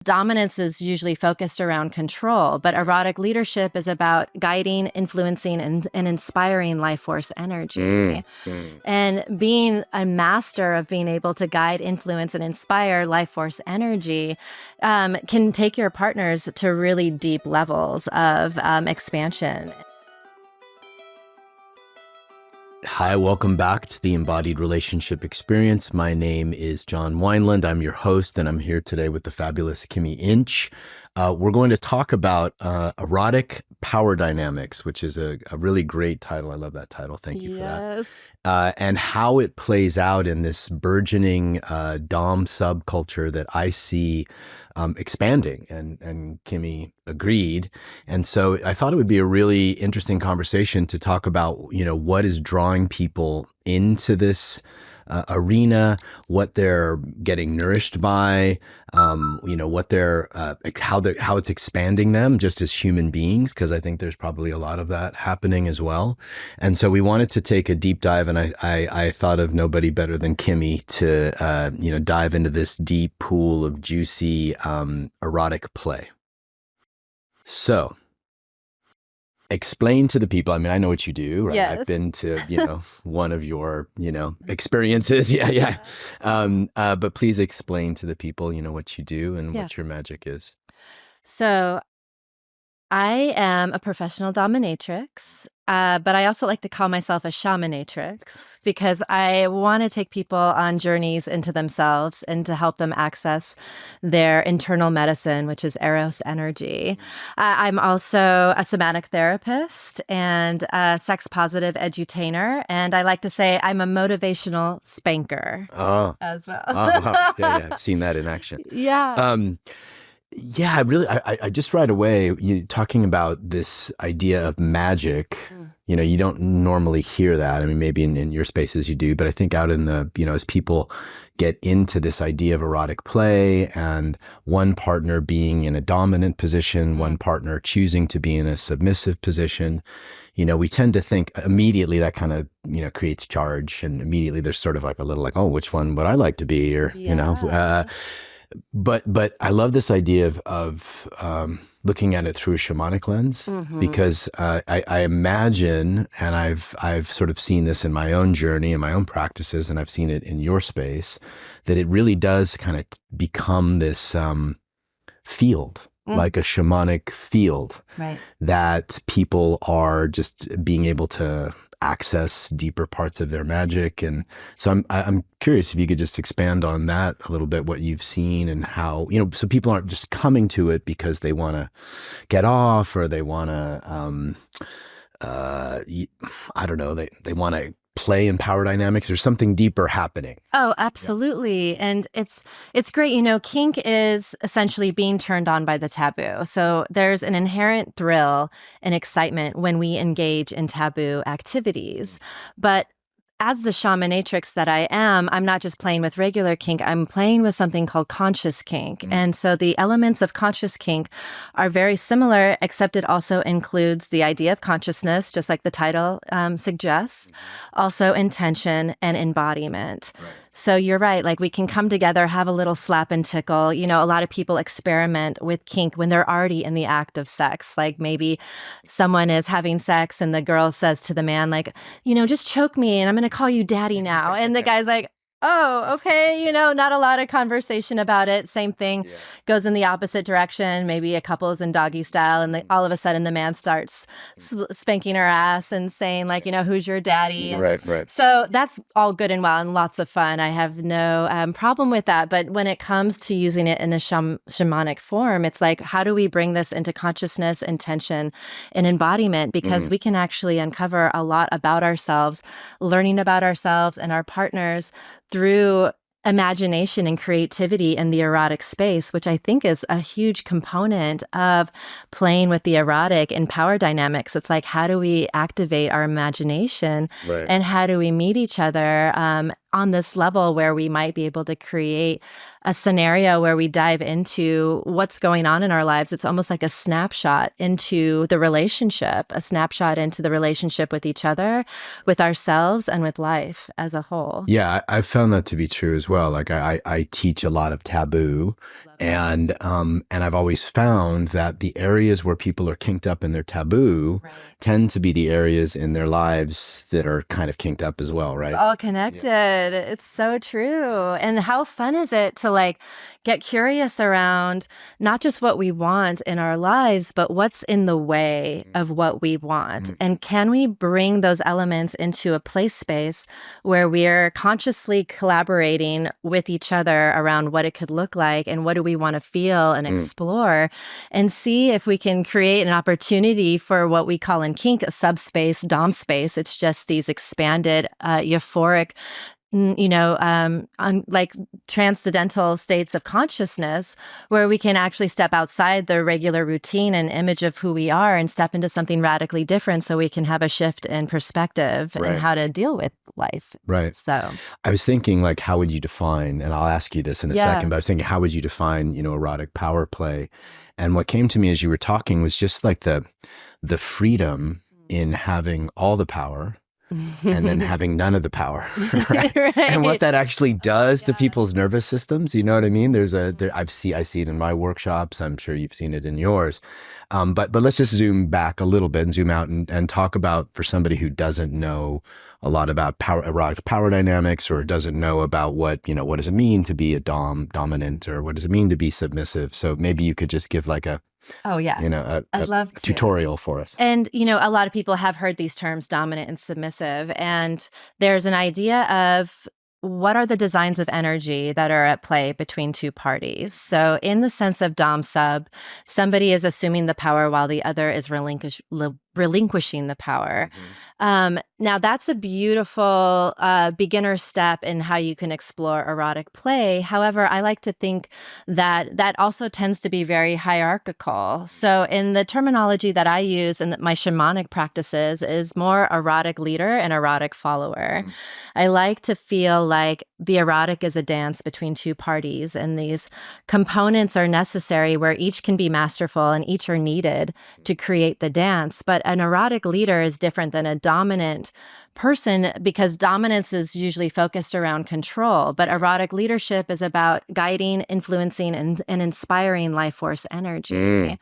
Dominance is usually focused around control, but erotic leadership is about guiding, influencing, and inspiring life force energy. And being a master of being able to guide, influence, and inspire life force energy can take your partners to really deep levels of expansion. Hi, welcome back to the Embodied Relationship Experience. My name is John Wineland. I'm your host, and I'm here today with the fabulous Kimi Inch. We're going to talk about erotic power dynamics, which is a really great title. I love that title. Thank you for that. And how it plays out in this burgeoning dom subculture that I see expanding, and Kimi agreed. And so I thought it would be a really interesting conversation to talk about, what is drawing people into this arena, what they're getting nourished by, what they're, how it's expanding them just as human beings, because I think there's probably a lot of that happening as well. And so we wanted to take a deep dive, and I thought of nobody better than Kimi to, dive into this deep pool of juicy, erotic play. So, explain to the people. I mean, I know what you do, right? Yes. I've been to, one of your, experiences. Yeah. But please explain to the people, what you do and what your magic is. So I am a professional dominatrix, but I also like to call myself a shamanatrix because I want to take people on journeys into themselves and to help them access their internal medicine, which is Eros energy. I'm also a somatic therapist and a sex-positive edutainer, and I like to say I'm a motivational spanker as well. Yeah, I've seen that in action. Yeah. Yeah, I just right away, talking about this idea of magic, you don't normally hear that. I mean, maybe in your spaces you do, but I think out in the, as people get into this idea of erotic play and one partner being in a dominant position, one partner choosing to be in a submissive position, we tend to think immediately that kind of, creates charge, and immediately there's sort of like a little like, oh, which one would I like to be? Or, But I love this idea of looking at it through a shamanic lens, because I imagine, and I've sort of seen this in my own journey and my own practices, and I've seen it in your space, that it really does kind of become this field, like a shamanic field, Right. that people are just being able to access deeper parts of their magic. And so I'm curious if you could just expand on that a little bit, what you've seen and how, so people aren't just coming to it because they want to get off, or they want to, I don't know, they want to play in power dynamics. There's something deeper happening. Oh, absolutely. Yeah. And it's great. Kink is essentially being turned on by the taboo. So there's an inherent thrill and excitement when we engage in taboo activities. But as the shamanatrix that I am, I'm not just playing with regular kink, I'm playing with something called conscious kink. And so the elements of conscious kink are very similar, except it also includes the idea of consciousness, just like the title suggests, also intention and embodiment. Right. So you're right, like we can come together, have a little slap and tickle. A lot of people experiment with kink when they're already in the act of sex. Like maybe someone is having sex and the girl says to the man, like, just choke me and I'm going to call you daddy now. And the guy's like, oh, okay. Not a lot of conversation about it. Same thing goes in the opposite direction. Maybe a couple is in doggy style and all of a sudden the man starts spanking her ass and saying like, who's your daddy? Right. So that's all good and well and lots of fun. I have no problem with that. But when it comes to using it in a shamanic form, it's like, how do we bring this into consciousness, intention, and embodiment? Because we can actually uncover a lot about ourselves, learning about ourselves and our partners through imagination and creativity in the erotic space, which I think is a huge component of playing with the erotic and power dynamics. It's like, how do we activate our imagination, and how do we meet each other on this level where we might be able to create a scenario where we dive into what's going on in our lives. It's almost like a snapshot into the relationship, a snapshot into the relationship with each other, with ourselves, and with life as a whole. Yeah, I've found that to be true as well. Like I teach a lot of taboo, And I've always found that the areas where people are kinked up and they're taboo tend to be the areas in their lives that are kind of kinked up as well, right? It's all connected. Yeah. It's so true. And how fun is it to like get curious around not just what we want in our lives, but what's in the way of what we want. And can we bring those elements into a play space where we're consciously collaborating with each other around what it could look like and what do we want to feel and explore, and see if we can create an opportunity for what we call in kink a subspace, dom space. It's just these expanded, euphoric, like transcendental states of consciousness where we can actually step outside the regular routine and image of who we are and step into something radically different so we can have a shift in perspective and how to deal with life. Right. So I was thinking, like, how would you define, and I'll ask you this in a second, but I was thinking, how would you define, erotic power play? And what came to me as you were talking was just like the freedom in having all the power and then having none of the power, right? And what that actually does to people's nervous systems. You know what I mean? I see it in my workshops. I'm sure you've seen it in yours. But let's just zoom back a little bit and zoom out and talk about, for somebody who doesn't know a lot about erotic power dynamics, or doesn't know about what does it mean to be a dominant, or what does it mean to be submissive. So maybe you could just give like a I'd love to. Tutorial for us. And, a lot of people have heard these terms, dominant and submissive. And there's an idea of what are the designs of energy that are at play between two parties. So in the sense of dom sub, somebody is assuming the power while the other is relinquishing the power. Now, that's a beautiful beginner step in how you can explore erotic play. However, I like to think that that also tends to be very hierarchical. So in the terminology that I use in my shamanic practices is more erotic leader and erotic follower. I like to feel like the erotic is a dance between two parties, and these components are necessary where each can be masterful and each are needed to create the dance. But an erotic leader is different than a dominant person, because dominance is usually focused around control, but erotic leadership is about guiding, influencing, and inspiring life force energy.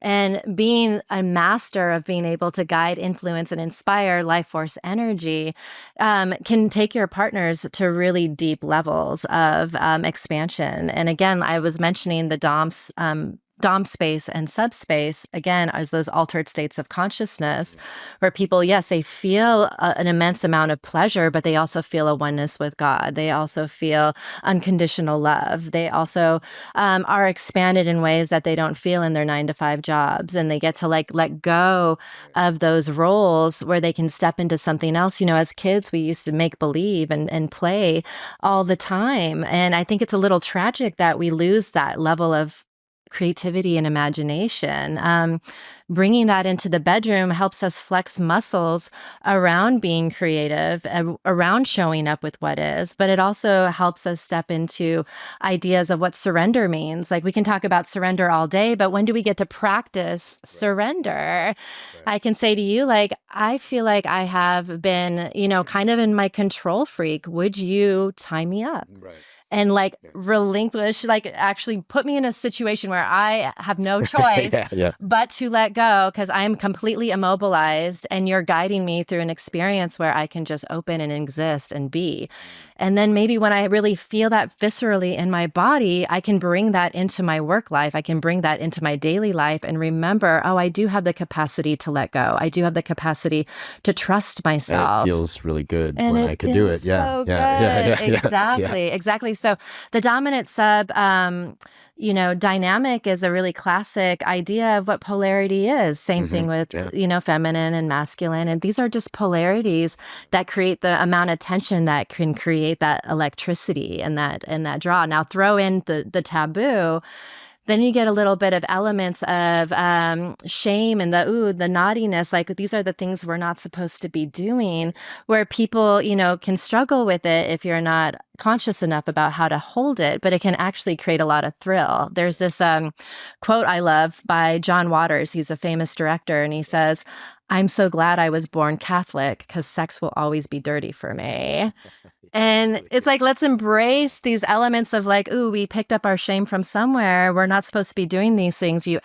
And being a master of being able to guide, influence, and inspire life force energy can take your partners to really deep levels of expansion. And again, I was mentioning the dom space and subspace, again, as those altered states of consciousness where people, yes, they feel an immense amount of pleasure, but they also feel a oneness with God. They also feel unconditional love. They also are expanded in ways that they don't feel in their 9-to-5 jobs. And they get to let go of those roles where they can step into something else. As kids, we used to make believe and play all the time. And I think it's a little tragic that we lose that level of creativity and imagination. Bringing that into the bedroom helps us flex muscles around being creative, around showing up with what is, but it also helps us step into ideas of what surrender means. Like, we can talk about surrender all day, but when do we get to practice surrender? I can say to you, like, I feel like I have been, kind of in my control freak. Would you tie me up? And relinquish, actually put me in a situation where I have no choice but to let go, because I am completely immobilized and you're guiding me through an experience where I can just open and exist and be. And then maybe when I really feel that viscerally in my body, I can bring that into my work life. I can bring that into my daily life and remember, I do have the capacity to let go. I do have the capacity to trust myself. And it feels really good and when I can do it. So Exactly. So the dominant sub, dynamic is a really classic idea of what polarity is. Same thing with, feminine and masculine. And these are just polarities that create the amount of tension that can create that electricity and that draw. Now throw in the taboo. Then you get a little bit of elements of shame and the naughtiness. Like, these are the things we're not supposed to be doing, where people, can struggle with it if you're not conscious enough about how to hold it, but it can actually create a lot of thrill. There's this quote I love by John Waters. He's a famous director, and he says, I'm so glad I was born Catholic because sex will always be dirty for me. And it's like, let's embrace these elements of like, ooh, we picked up our shame from somewhere. We're not supposed to be doing these things. You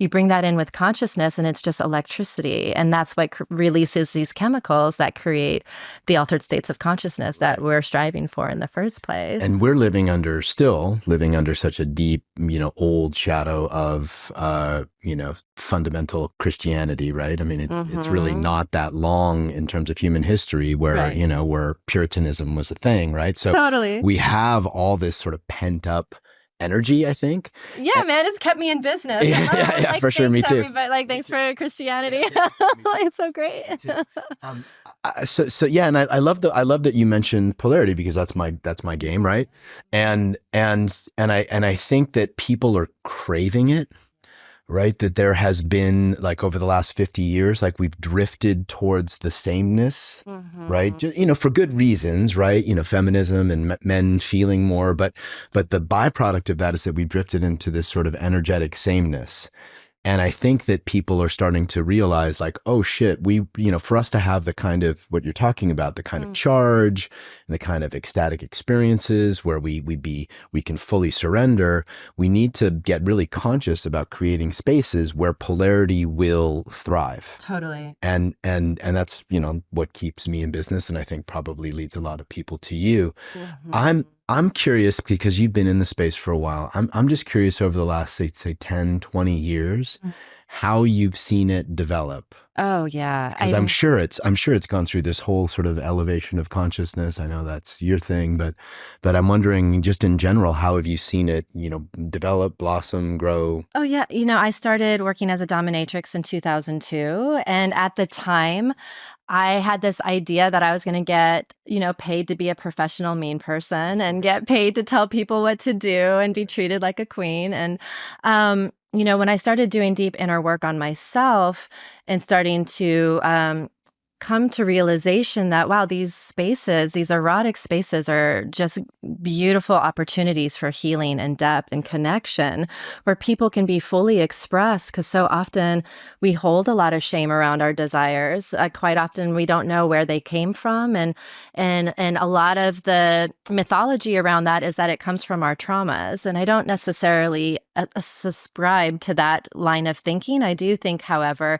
bring that in with consciousness and it's just electricity. And that's what releases these chemicals that create the altered states of consciousness that we're striving for in the first place. And we're still living under such a deep, old shadow of, fundamental Christianity, right? I mean, it's really not that long in terms of human history where, where Puritanism was a thing, right? So totally. We have all this sort of pent up energy, I think. Yeah, man, it's kept me in business. Yeah, for sure. Me too. Everybody. Like, thanks for Christianity. It's so great. Yeah, and I love that you mentioned polarity because that's my game, right? And I think that people are craving it. Right? That there has been like over the last 50 years, like we've drifted towards the sameness, right? For good reasons, right? Feminism and men feeling more, but the byproduct of that is that we've drifted into this sort of energetic sameness. And I think that people are starting to realize like, oh shit, for us to have the kind of what you're talking about, the kind of charge and the kind of ecstatic experiences where we can fully surrender, we need to get really conscious about creating spaces where polarity will thrive. Totally. And that's, what keeps me in business. And I think probably leads a lot of people to you. I'm curious because you've been in the space for a while. I'm just curious over the last, say 10, 20 years, how you've seen it develop. Oh, yeah. Because I'm sure it's gone through this whole sort of elevation of consciousness. I know that's your thing, but I'm wondering just in general, how have you seen it, develop, blossom, grow? Oh, yeah. I started working as a dominatrix in 2002. And at the time, I had this idea that I was going to get, paid to be a professional mean person and get paid to tell people what to do and be treated like a queen. And, when I started doing deep inner work on myself and starting to come to realization that, wow, these erotic spaces are just beautiful opportunities for healing and depth and connection where people can be fully expressed, because so often we hold a lot of shame around our desires. Quite often we don't know where they came from. And a lot of the mythology around that is that it comes from our traumas. And I don't necessarily subscribe to that line of thinking. I do think, however,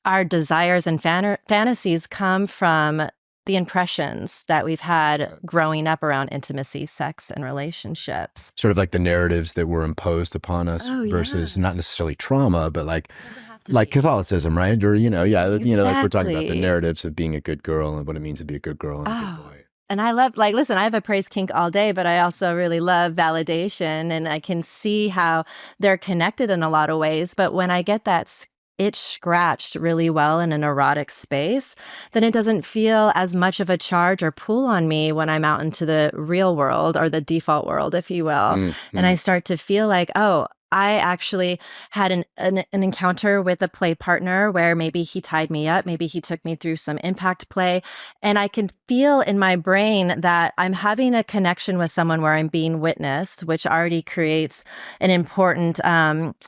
our desires and fantasies come from the impressions that we've had growing up around intimacy, sex, and relationships. Sort of like the narratives that were imposed upon us versus not necessarily trauma, but like Catholicism, right? Or, Exactly. like we're talking about the narratives of being a good girl and what it means to be a good girl and a good boy. And I love, listen, I have a praise kink all day, but I also really love validation, and I can see how they're connected in a lot of ways. But when I get that itch scratched really well in an erotic space, then it doesn't feel as much of a charge or pull on me when I'm out into the real world, or the default world, if you will. And I start to feel like, oh, I actually had an encounter with a play partner where maybe he tied me up, maybe he took me through some impact play, and I can feel in my brain that I'm having a connection with someone where I'm being witnessed, which already creates an important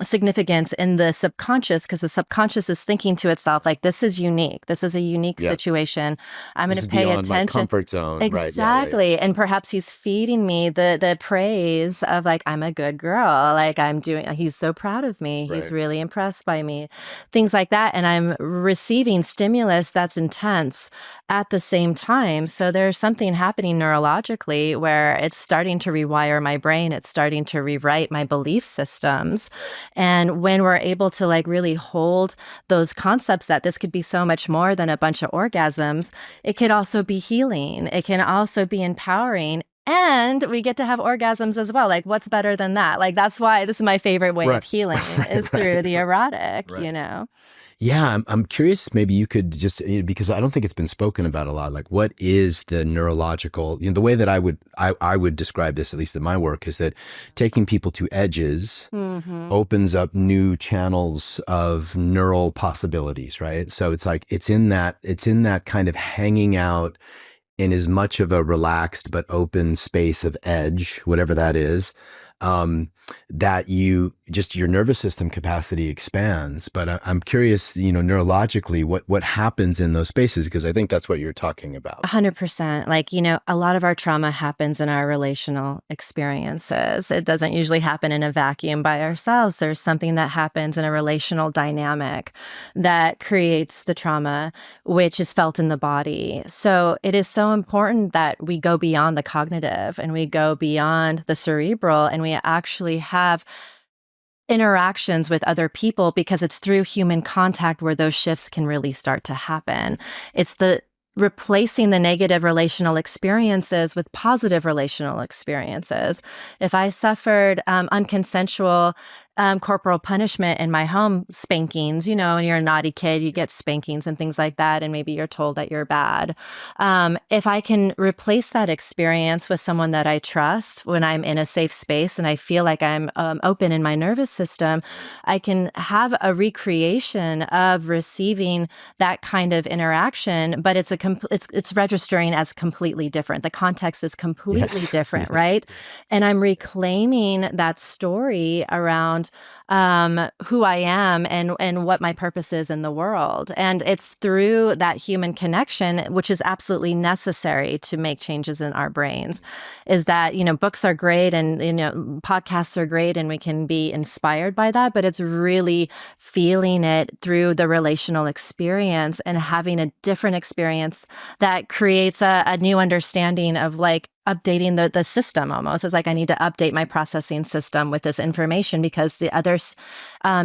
significance in the subconscious, because the subconscious is thinking to itself, like, this is unique. This is a unique situation. I'm going to pay attention. My comfort zone. Exactly. Right. And perhaps he's feeding me the praise of like, I'm a good girl. Like he's so proud of me. He's really impressed by me. Things like that. And I'm receiving stimulus that's intense at the same time. So there's something happening neurologically where it's starting to rewire my brain. It's starting to rewrite my belief systems. And when we're able to like really hold those concepts that this could be so much more than a bunch of orgasms, it could also be healing. It can also be empowering. And we get to have orgasms as well. Like, what's better than that? Like, that's why this is my favorite way of healing is through the erotic, Yeah, I'm curious, maybe you could just, because I don't think it's been spoken about a lot, like what is the neurological, the way that I would describe this, at least in my work, is that taking people to edges opens up new channels of neural possibilities, right? So it's like, it's in that kind of hanging out in as much of a relaxed but open space of edge, whatever that is, that your nervous system capacity expands. But I'm curious, neurologically, what happens in those spaces? Because I think that's what you're talking about. 100%. Like, a lot of our trauma happens in our relational experiences. It doesn't usually happen in a vacuum by ourselves. There's something that happens in a relational dynamic that creates the trauma, which is felt in the body. So it is so important that we go beyond the cognitive and we go beyond the cerebral, and we actually have interactions with other people, because it's through human contact where those shifts can really start to happen. It's the replacing the negative relational experiences with positive relational experiences. If I suffered unconsensual corporal punishment in my home, spankings, and you're a naughty kid, you get spankings and things like that, and maybe you're told that you're bad. If I can replace that experience with someone that I trust when I'm in a safe space and I feel like I'm open in my nervous system, I can have a recreation of receiving that kind of interaction, but it's registering as completely different. The context is completely different, right? And I'm reclaiming that story around who I am and what my purpose is in the world. And it's through that human connection, which is absolutely necessary to make changes in our brains, is that, books are great and, podcasts are great and we can be inspired by that, but it's really feeling it through the relational experience and having a different experience that creates a new understanding of like updating the system almost. It's like I need to update my processing system with this information because the other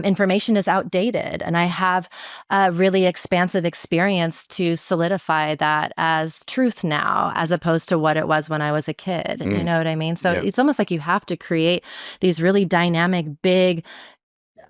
information is outdated. And I have a really expansive experience to solidify that as truth now, as opposed to what it was when I was a kid. You know what I mean? So it's almost like you have to create these really dynamic, big,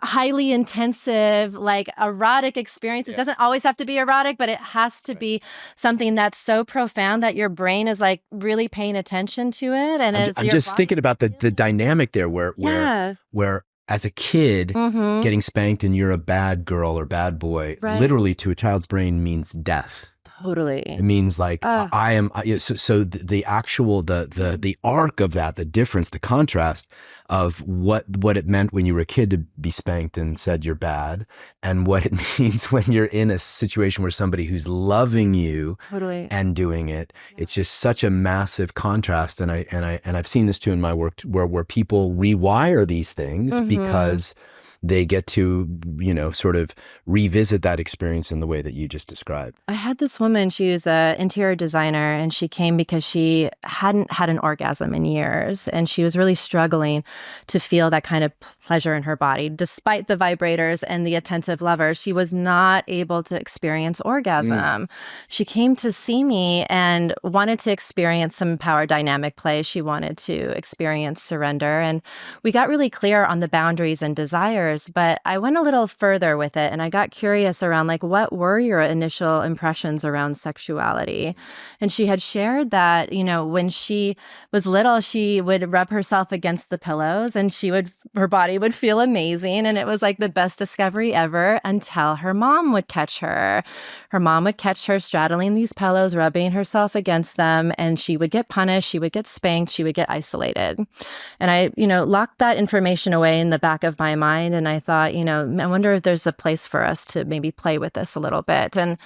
highly intensive, like erotic experience. It doesn't always have to be erotic, but it has to be something that's so profound that your brain is like really paying attention to it. And I'm just thinking about the dynamic there where as a kid getting spanked and you're a bad girl or bad boy, literally to a child's brain means death. Totally. It means like I am. So the actual the arc of that, the difference, the contrast of what it meant when you were a kid to be spanked and said you're bad, and what it means when you're in a situation where somebody who's loving you and doing it. It's just such a massive contrast, and I've seen this too in my work where people rewire these things because they get to, sort of revisit that experience in the way that you just described. I had this woman, she was an interior designer, and she came because she hadn't had an orgasm in years. And she was really struggling to feel that kind of pleasure in her body. Despite the vibrators and the attentive lovers, she was not able to experience orgasm. She came to see me and wanted to experience some power dynamic play. She wanted to experience surrender. And we got really clear on the boundaries and desires. But I went a little further with it, and I got curious around like, what were your initial impressions around sexuality? And she had shared that, when she was little, she would rub herself against the pillows and her body would feel amazing. And it was like the best discovery ever until her mom would catch her. Her mom would catch her straddling these pillows, rubbing herself against them, and she would get punished. She would get spanked. She would get isolated. And I, locked that information away in the back of my mind. And I thought, I wonder if there's a place for us to maybe play with this a little bit. And,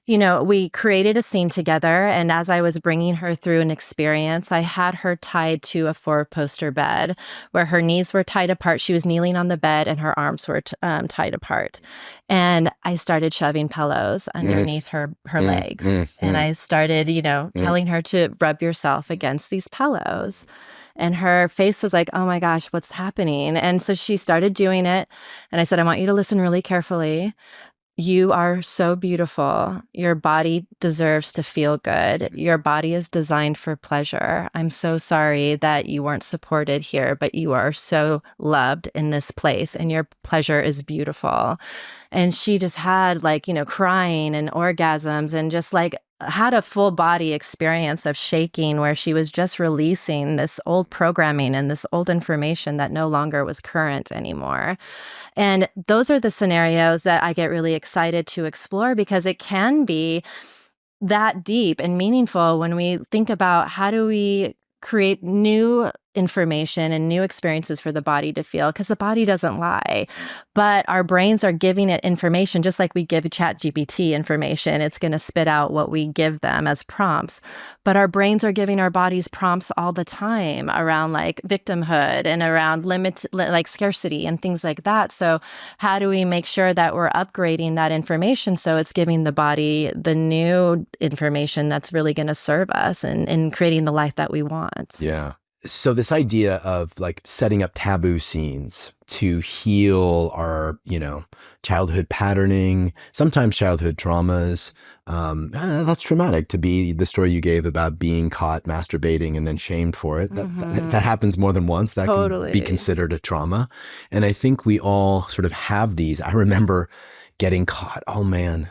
we created a scene together. And as I was bringing her through an experience, I had her tied to a 4-poster bed where her knees were tied apart. She was kneeling on the bed and her arms were tied apart. And I started shoving pillows underneath her legs. And I started, telling her to rub yourself against these pillows. And her face was like, oh my gosh, what's happening? And so she started doing it. And I said, I want you to listen really carefully. You are so beautiful. Your body deserves to feel good. Your body is designed for pleasure. I'm so sorry that you weren't supported here, but you are so loved in this place and your pleasure is beautiful. And she just had like, crying and orgasms and just like had a full body experience of shaking where she was just releasing this old programming and this old information that no longer was current anymore. And those are the scenarios that I get really excited to explore because it can be that deep and meaningful when we think about how do we create new information and new experiences for the body to feel, because the body doesn't lie, but our brains are giving it information just like we give ChatGPT information. It's going to spit out what we give them as prompts, but our brains are giving our bodies prompts all the time around like victimhood and around like scarcity and things like that. So how do we make sure that we're upgrading that information so it's giving the body the new information that's really going to serve us and creating the life that we want? Yeah. So this idea of like setting up taboo scenes to heal our, childhood patterning, sometimes childhood traumas, that's traumatic to be the story you gave about being caught masturbating and then shamed for it. That happens more than once. That Totally. can be considered a trauma. And I think we all sort of have these. I remember getting caught. Oh man,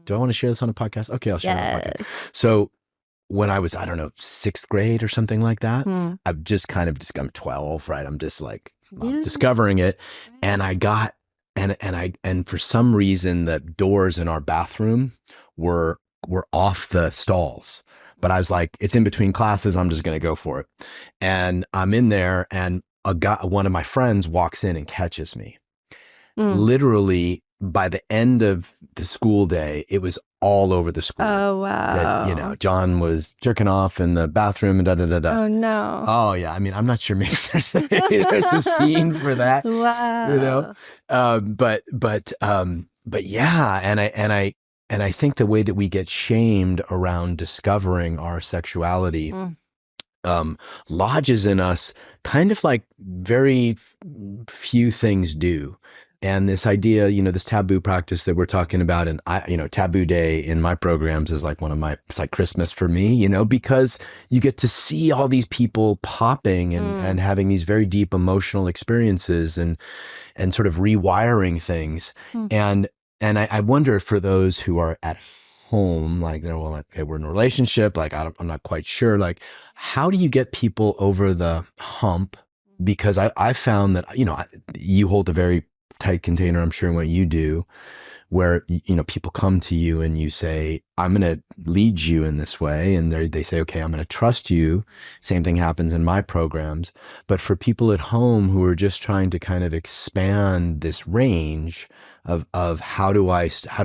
do I want to share this on a podcast? Okay, I'll share it on a podcast. So when I was, I don't know, 6th grade or something like that, I'm 12, right? I'm just like discovering it. And I got, and for some reason the doors in our bathroom were off the stalls. But I was like, it's in between classes. I'm just going to go for it. And I'm in there and one of my friends walks in and catches me. Literally, by the end of the school day, it was all over the school. Oh, wow. That, John was jerking off in the bathroom and da-da-da-da. Oh, no. Oh, yeah. I mean, I'm not sure maybe there's a scene for that. Wow. But yeah. And I think the way that we get shamed around discovering our sexuality lodges in us kind of like very few things do. And this idea, this taboo practice that we're talking about, and Taboo Day in my programs is like it's like Christmas for me, because you get to see all these people popping and having these very deep emotional experiences and sort of rewiring things. And I wonder for those who are at home, like, okay, we're in a relationship, like, I'm not quite sure, like, how do you get people over the hump? Because I found that, you hold a very tight container, I'm sure, in what you do, where, people come to you and you say, I'm going to lead you in this way. And they say, okay, I'm going to trust you. Same thing happens in my programs. But for people at home who are just trying to kind of expand this range of how do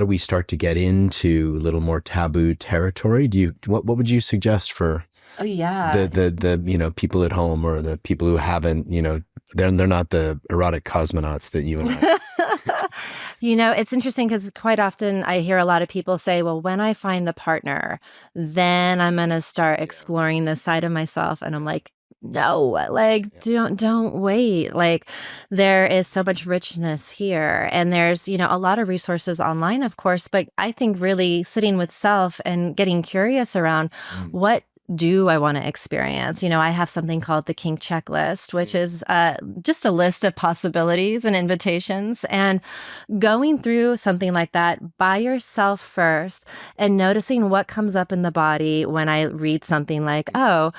we start to get into a little more taboo territory? What would you suggest for the people at home, or the people who haven't, they're not the erotic cosmonauts that you and I. It's interesting because quite often I hear a lot of people say, well, when I find the partner, then I'm going to start exploring this side of myself. And I'm like, no, like, don't wait. Like, there is so much richness here. And there's, a lot of resources online, of course, but I think really sitting with self and getting curious around what do I want to experience? I have something called the kink checklist, which is just a list of possibilities and invitations. And going through something like that by yourself first and noticing what comes up in the body when I read something like, oh,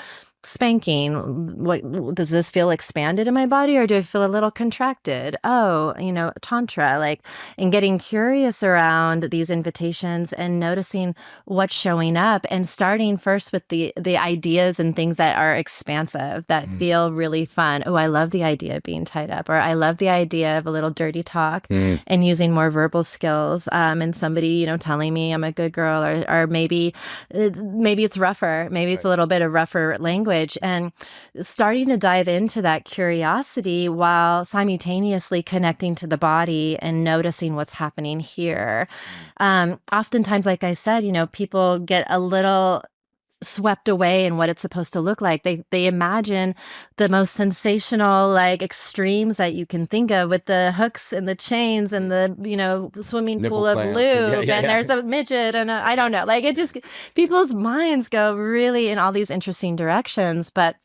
spanking, what does this feel expanded in my body, or do I feel a little contracted? Oh, tantra, and getting curious around these invitations and noticing what's showing up, and starting first with the ideas and things that are expansive, that feel really fun. Oh, I love the idea of being tied up, or I love the idea of a little dirty talk and using more verbal skills, and somebody telling me I'm a good girl, or maybe it's rougher, maybe it's a little bit of rougher language. And starting to dive into that curiosity while simultaneously connecting to the body and noticing what's happening here. Oftentimes, like I said, people get a little swept away in what it's supposed to look like. They imagine the most sensational extremes that you can think of, with the hooks and the chains and the swimming Nipple pool of clamps lube and there's a midget and I don't know, it just, people's minds go really in all these interesting directions, but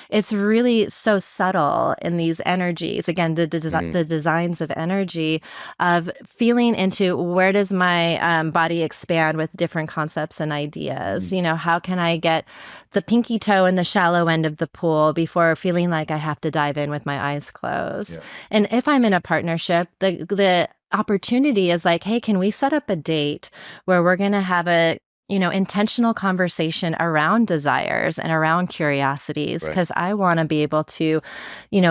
it's really so subtle in these energies. Again, the designs of energy, of feeling into where does my body expand with different concepts and ideas. How can I get the pinky toe in the shallow end of the pool before feeling like I have to dive in with my eyes closed? Yeah. And if I'm in a partnership, the opportunity is like, hey, can we set up a date where we're going to have a intentional conversation around desires and around curiosities, Right. because I want to be able to,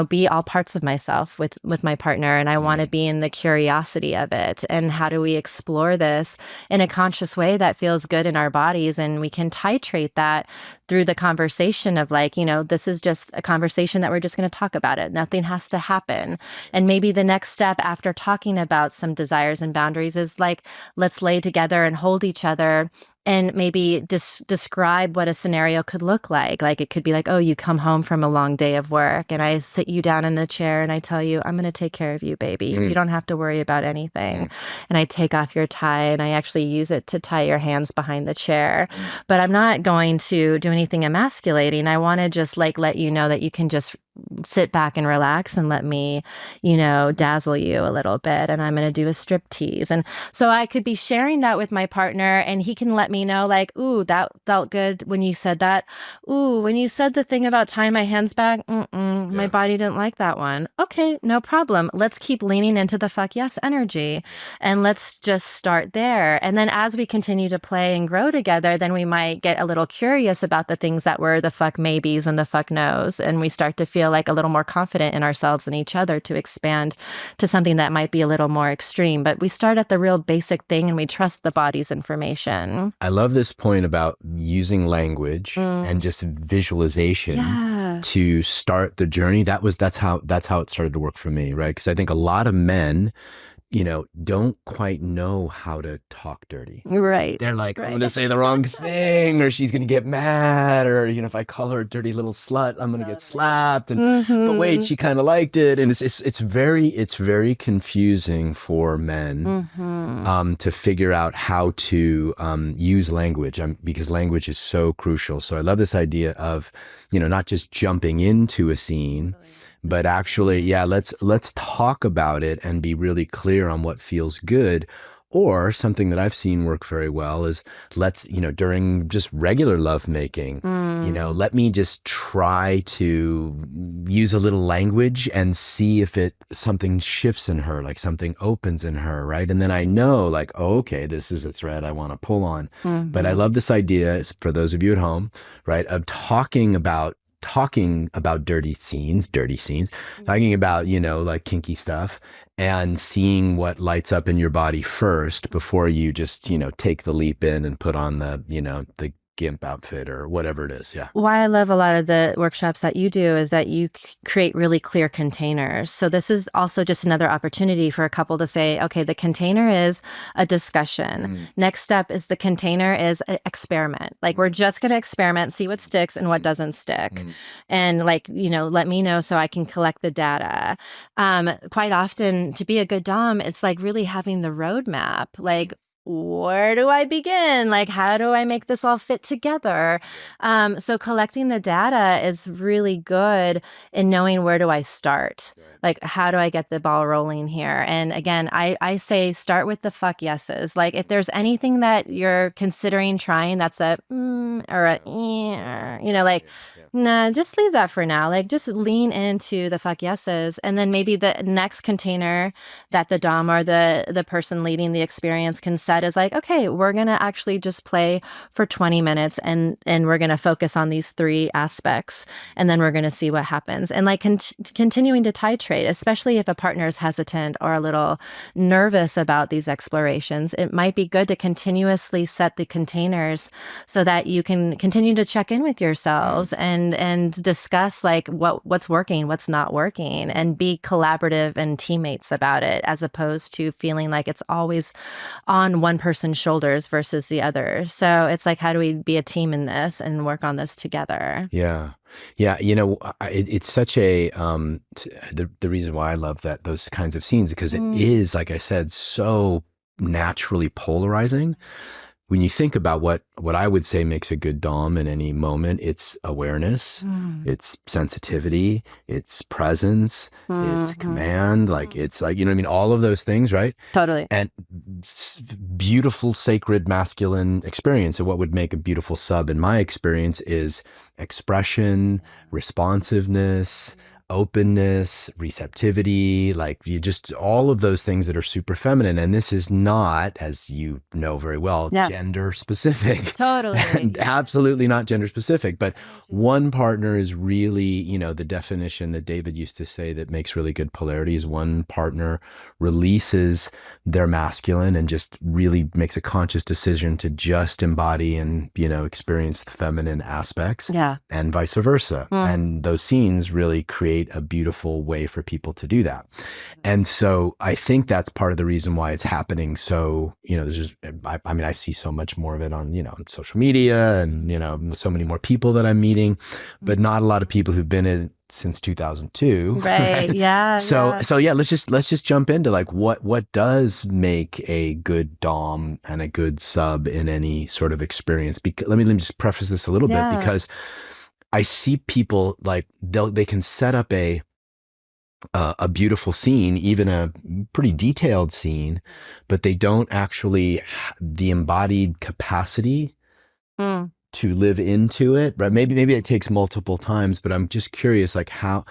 be all parts of myself with my partner, and I want to be in the curiosity of it. And how do we explore this in a conscious way that feels good in our bodies? And we can titrate that through the conversation of like, this is just a conversation that we're just going to talk about it. Nothing has to happen. And maybe the next step after talking about some desires and boundaries is like, let's lay together and hold each other and maybe describe what a scenario could look like. Like it could be like, oh, you come home from a long day of work and I sit you down in the chair and I tell you, I'm going to take care of you, baby. You don't have to worry about anything. And I take off your tie and I actually use it to tie your hands behind the chair. But I'm not going to do anything emasculating. I want to just like let you know that you can just sit back and relax and let me, dazzle you a little bit. And I'm going to do a strip tease. And so I could be sharing that with my partner and he can let me know like, ooh, that felt good when you said that. Ooh, when you said the thing about tying my hands back, my body didn't like that one. Okay, no problem. Let's keep leaning into the fuck yes energy and let's just start there. And then as we continue to play and grow together, then we might get a little curious about the things that were the fuck maybes and the fuck no's. And we start to feel like a little more confident in ourselves and each other to expand to something that might be a little more extreme. But we start at the real basic thing and we trust the body's information. I love this point about using language and just visualization to start the journey. That's how it started to work for me, right? Because I think a lot of men, don't quite know how to talk dirty. Right. They're like, I'm going to say the wrong thing, or she's going to get mad, or, if I call her a dirty little slut, I'm going to get slapped. And but wait, she kind of liked it. And it's very confusing for men to figure out how to use language because language is so crucial. So I love this idea of, not just jumping into a scene, but actually, let's talk about it and be really clear on what feels good. Or something that I've seen work very well is during just regular lovemaking, let me just try to use a little language and see if something shifts in her, like something opens in her, right? And then I know like, oh, okay, this is a thread I want to pull on. But I love this idea, for those of you at home, right, of talking about dirty scenes, talking about, like kinky stuff and seeing what lights up in your body first before you just, take the leap in and put on the gimp outfit or whatever it is. Yeah. Why I love a lot of the workshops that you do is that you create really clear containers. So this is also just another opportunity for a couple to say, okay, the container is a discussion. Next step is the container is an experiment. Like we're just going to experiment, see what sticks and what doesn't stick. And like, let me know so I can collect the data. Quite often to be a good dom, it's like really having the roadmap, like, where do I begin? Like, how do I make this all fit together? So collecting the data is really good in knowing where do I start? Like, how do I get the ball rolling here? And again, I say start with the fuck yeses. Like, if there's anything that you're considering trying that's a or a like, nah, just leave that for now. Like, just lean into the fuck yeses. And then maybe the next container that the dom or the person leading the experience can set is like, okay, we're going to actually just play for 20 minutes and we're going to focus on these 3 aspects. And then we're going to see what happens. And like continuing to titrate, especially if a partner is hesitant or a little nervous about these explorations, it might be good to continuously set the containers so that you can continue to check in with yourselves and discuss like what's working, what's not working, and be collaborative and teammates about it, as opposed to feeling like it's always on one person's shoulders versus the other. So it's like, how do we be a team in this and work on this together? Yeah. Yeah. It's such a, the reason why I love those kinds of scenes, because it is, like I said, so naturally polarizing. When you think about what I would say makes a good dom in any moment, it's awareness, it's sensitivity, it's presence, it's command, like it's like, all of those things, right? Totally. And beautiful, sacred, masculine experience. And what would make a beautiful sub in my experience is expression, responsiveness, openness, receptivity, like you just all of those things that are super feminine. And this is not, as you know very well, gender specific. Totally. And absolutely not gender specific. But one partner is really, you know, the definition that David used to say that makes really good polarity is one partner releases their masculine and just really makes a conscious decision to just embody and, you know, experience the feminine aspects. Yeah. And vice versa. And those scenes really create a beautiful way for people to do that. And so I think that's part of the reason why it's happening. So, you know, there's just, I mean, I see so much more of it on, you know, on social media and, you know, so many more people that I'm meeting, but not a lot of people who've been in since 2002. Right. Yeah. So yeah, let's just jump into like what does make a good dom and a good sub in any sort of experience. Because let me just preface this a little bit, because I see people like they can set up a beautiful scene, even a pretty detailed scene, but they don't actually the embodied capacity to live into it. But maybe it takes multiple times, but I'm just curious, like how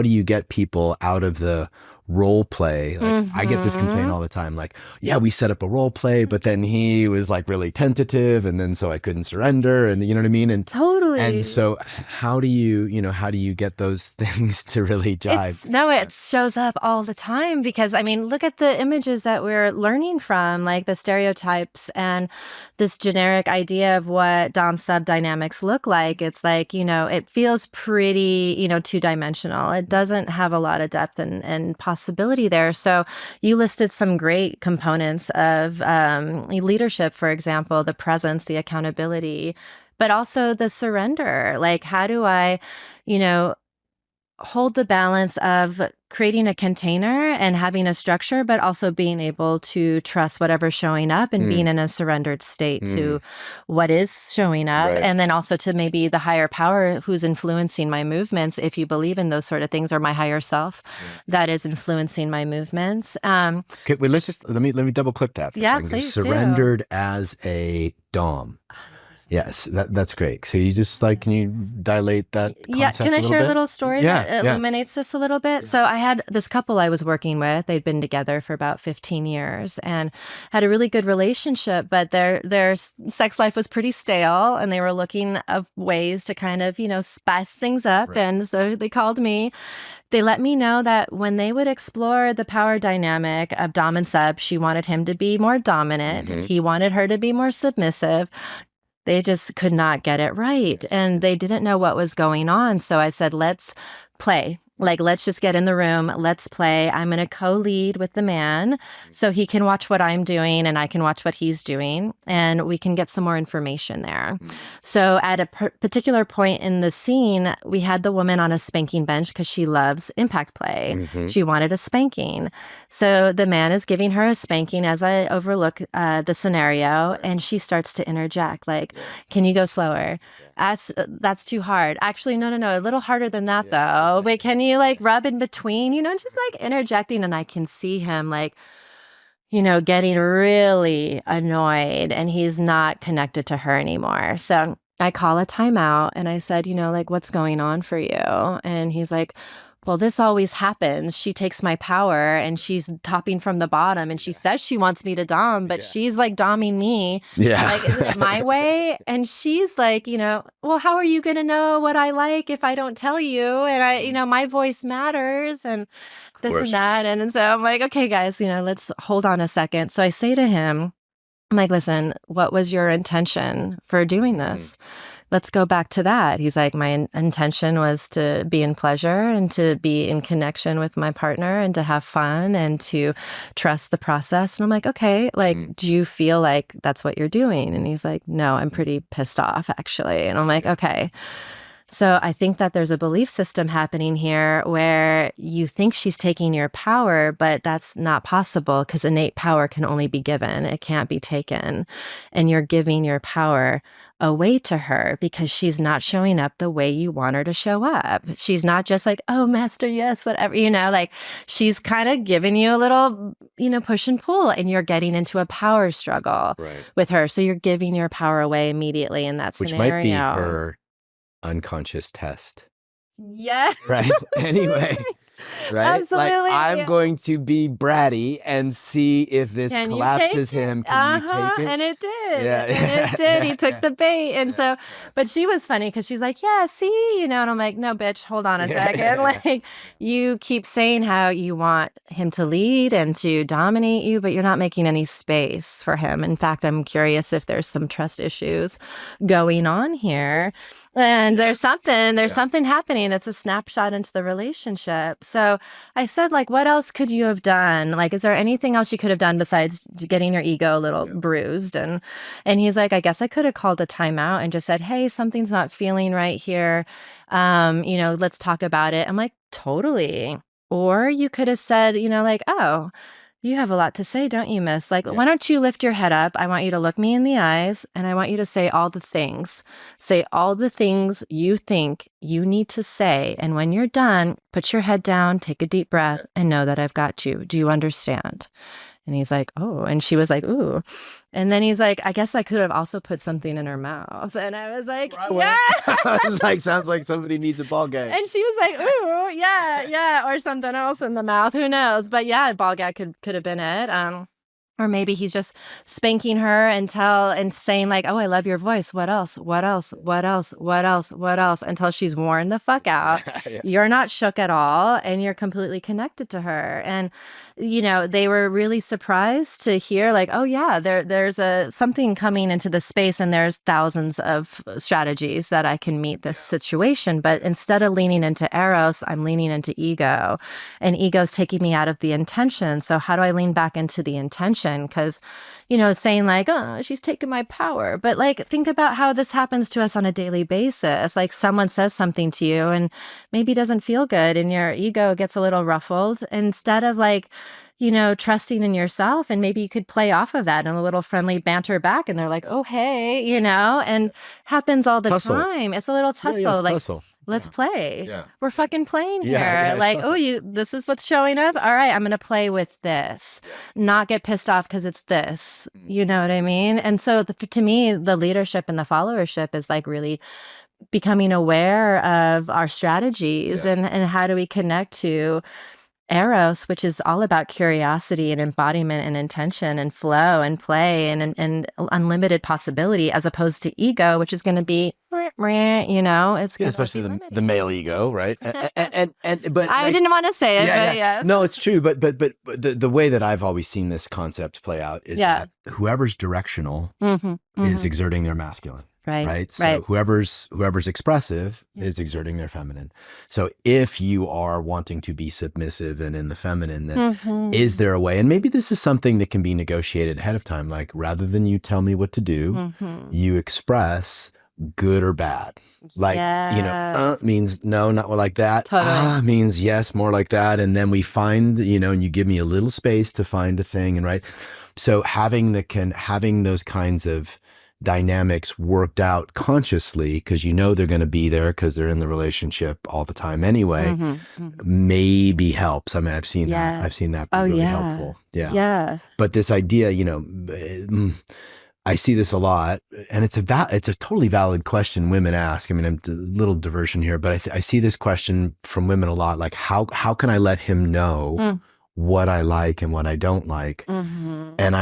do you get people out of the role play? Like I get this complaint all the time, like, yeah, we set up a role play, but then he was like really tentative, and then so I couldn't surrender, and you know what I mean? And totally. And so how do you get those things to really jive? It shows up all the time, because I mean, look at the images that we're learning from, like the stereotypes and this generic idea of what dom sub dynamics look like. It's like, you know, it feels pretty, you know, two-dimensional. It doesn't have a lot of depth and possibility there. So you listed some great components of leadership, for example, the presence, the accountability, but also the surrender. Like, how do I, you know, hold the balance of creating a container and having a structure, but also being able to trust whatever's showing up and being in a surrendered state to what is showing up. Right. And then also to maybe the higher power who's influencing my movements, if you believe in those sort of things, or my higher self that is influencing my movements. Okay, well, let me double click that. Yeah, please do. Surrendered as a dom. Yes, that's great. So you just like, can you dilate that concept? Yeah, can I share a little story that illuminates this a little bit? Yeah. So I had this couple I was working with. They'd been together for about 15 years and had a really good relationship, but their sex life was pretty stale, and they were looking of ways to kind of, you know, spice things up. Right. And so they called me. They let me know that when they would explore the power dynamic of dom and sub, she wanted him to be more dominant. He wanted her to be more submissive. They just could not get it right, and they didn't know what was going on. So I said, let's play. Like, let's just get in the room. Let's play. I'm going to co-lead with the man so he can watch what I'm doing and I can watch what he's doing, and we can get some more information there. So at a particular point in the scene, we had the woman on a spanking bench because she loves impact play. She wanted a spanking. So the man is giving her a spanking as I overlook the scenario, and she starts to interject, like, can you go slower? That's too hard. Actually, no, a little harder than that, though. Wait, can you like rub in between, you know, just like interjecting. And I can see him like, you know, getting really annoyed, and he's not connected to her anymore. So I call a timeout and I said, you know, like, what's going on for you? And he's like, well, this always happens. She takes my power and she's topping from the bottom, and she says she wants me to dom, but she's like doming me. Yeah. Like, isn't it my way? And she's like, you know, well, how are you going to know what I like if I don't tell you? And I, you know, my voice matters and this and that. And so I'm like, okay, guys, you know, let's hold on a second. So I say to him, I'm like, listen, what was your intention for doing this? Let's go back to that. He's like, my intention was to be in pleasure and to be in connection with my partner and to have fun and to trust the process. And I'm like, okay, like, do you feel like that's what you're doing? And he's like, no, I'm pretty pissed off, actually. And I'm like, okay. So I think that there's a belief system happening here where you think she's taking your power, but that's not possible because innate power can only be given. It can't be taken. And you're giving your power away to her because she's not showing up the way you want her to show up. She's not just like, oh, master, yes, whatever, you know, like she's kind of giving you a little, you know, push and pull, and you're getting into a power struggle with her. So you're giving your power away immediately in that scenario. Which might be her unconscious test. Yeah. right? Anyway, right? Absolutely. Like, I'm Yeah. going to be bratty and see if this Can you take collapses it? him. Can you take it? And it did. Yeah, And it yeah, did. He yeah, took yeah, the bait. And yeah, so, but she was funny because she's like, yeah, see, and I'm like, no, bitch, hold on a yeah, second. yeah, yeah. Like, you keep saying how you want him to lead and to dominate you, but you're not making any space for him. In fact, I'm curious if there's some trust issues going on here. And there's something happening. It's a snapshot into the relationship. So I said, like, what else could you have done? Like, is there anything else you could have done besides getting your ego a little bruised? And he's like, I guess I could have called a timeout and just said, hey, something's not feeling right here. Let's talk about it. I'm like, totally. Or you could have said, like, oh, you have a lot to say, don't you, miss? Like, why don't you lift your head up? I want you to look me in the eyes and I want you to say all the things. Say all the things you think you need to say. And when you're done, put your head down, take a deep breath, and know that I've got you. Do you understand? And he's like, oh, and she was like, ooh. And then he's like, I guess I could have also put something in her mouth. And I was like, yeah. I was like, sounds like somebody needs a ball gag. And she was like, ooh, yeah, or something else in the mouth. Who knows? But yeah, ball gag could have been it. Or maybe he's just spanking her and saying like, oh, I love your voice. What else? What else? What else? What else? What else? Until she's worn the fuck out. Yeah. You're not shook at all. And you're completely connected to her. And, they were really surprised to hear like, oh yeah, there's something coming into the space and there's thousands of strategies that I can meet this situation. But instead of leaning into eros, I'm leaning into ego, and ego's taking me out of the intention. So how do I lean back into the intention? Because, saying like, oh, she's taking my power. But like, think about how this happens to us on a daily basis. Like someone says something to you and maybe doesn't feel good and your ego gets a little ruffled. Instead of like, trusting in yourself, and maybe you could play off of that and a little friendly banter back. And they're like, oh, hey, and happens all the Tussle. time. It's a little tussle. Yeah, it's like, tussle. let's play. Yeah. We're fucking playing here. Yeah, like, tussle. oh, this is what's showing up. All right, I'm going to play with this, not get pissed off because it's this. You know what I mean? And so to me, the leadership and the followership is like really becoming aware of our strategies and how do we connect to eros, which is all about curiosity and embodiment and intention and flow and play and unlimited possibility, as opposed to ego, which is going to be, it's especially the male ego, right? But I didn't want to say it, but yes. No, it's true. But the way that I've always seen this concept play out is that whoever's directional is exerting their masculine. Right. So whoever's expressive is exerting their feminine. So if you are wanting to be submissive and in the feminine, then is there a way? And maybe this is something that can be negotiated ahead of time. Like rather than you tell me what to do, you express good or bad. Like, means no, not like that. Totally. Means yes, more like that. And then we find, and you give me a little space to find a thing. And right. So having those kinds of dynamics worked out consciously, because they're going to be there because they're in the relationship all the time anyway, maybe helps. I mean, I've seen that be really helpful. Yeah. But this idea, I see this a lot, and it's a totally valid question women ask. I mean, I'm a little diversion here, but I see this question from women a lot, like how can I let him know what I like and what I don't like? And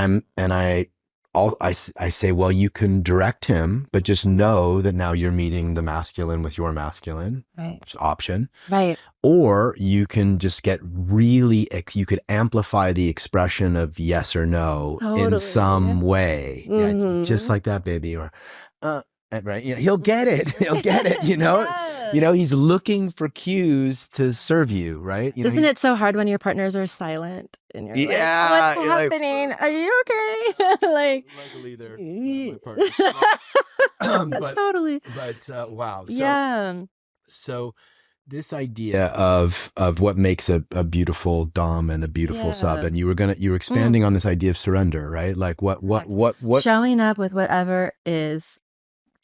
I say, well, you can direct him, but just know that now you're meeting the masculine with your masculine, which is option. Right. Or you can just get you could amplify the expression of yes or no in some way. Yeah, just like that, baby. Or, right. He'll get it. He'll get it, he's looking for cues to serve you, right? Isn't it so hard when your partners are silent and you're like, what's happening? Are you okay? Luckily, they're my partners. Totally. But wow. So this idea of what makes a beautiful dom and a beautiful sub, and you were expanding on this idea of surrender, right? Like what showing up with whatever is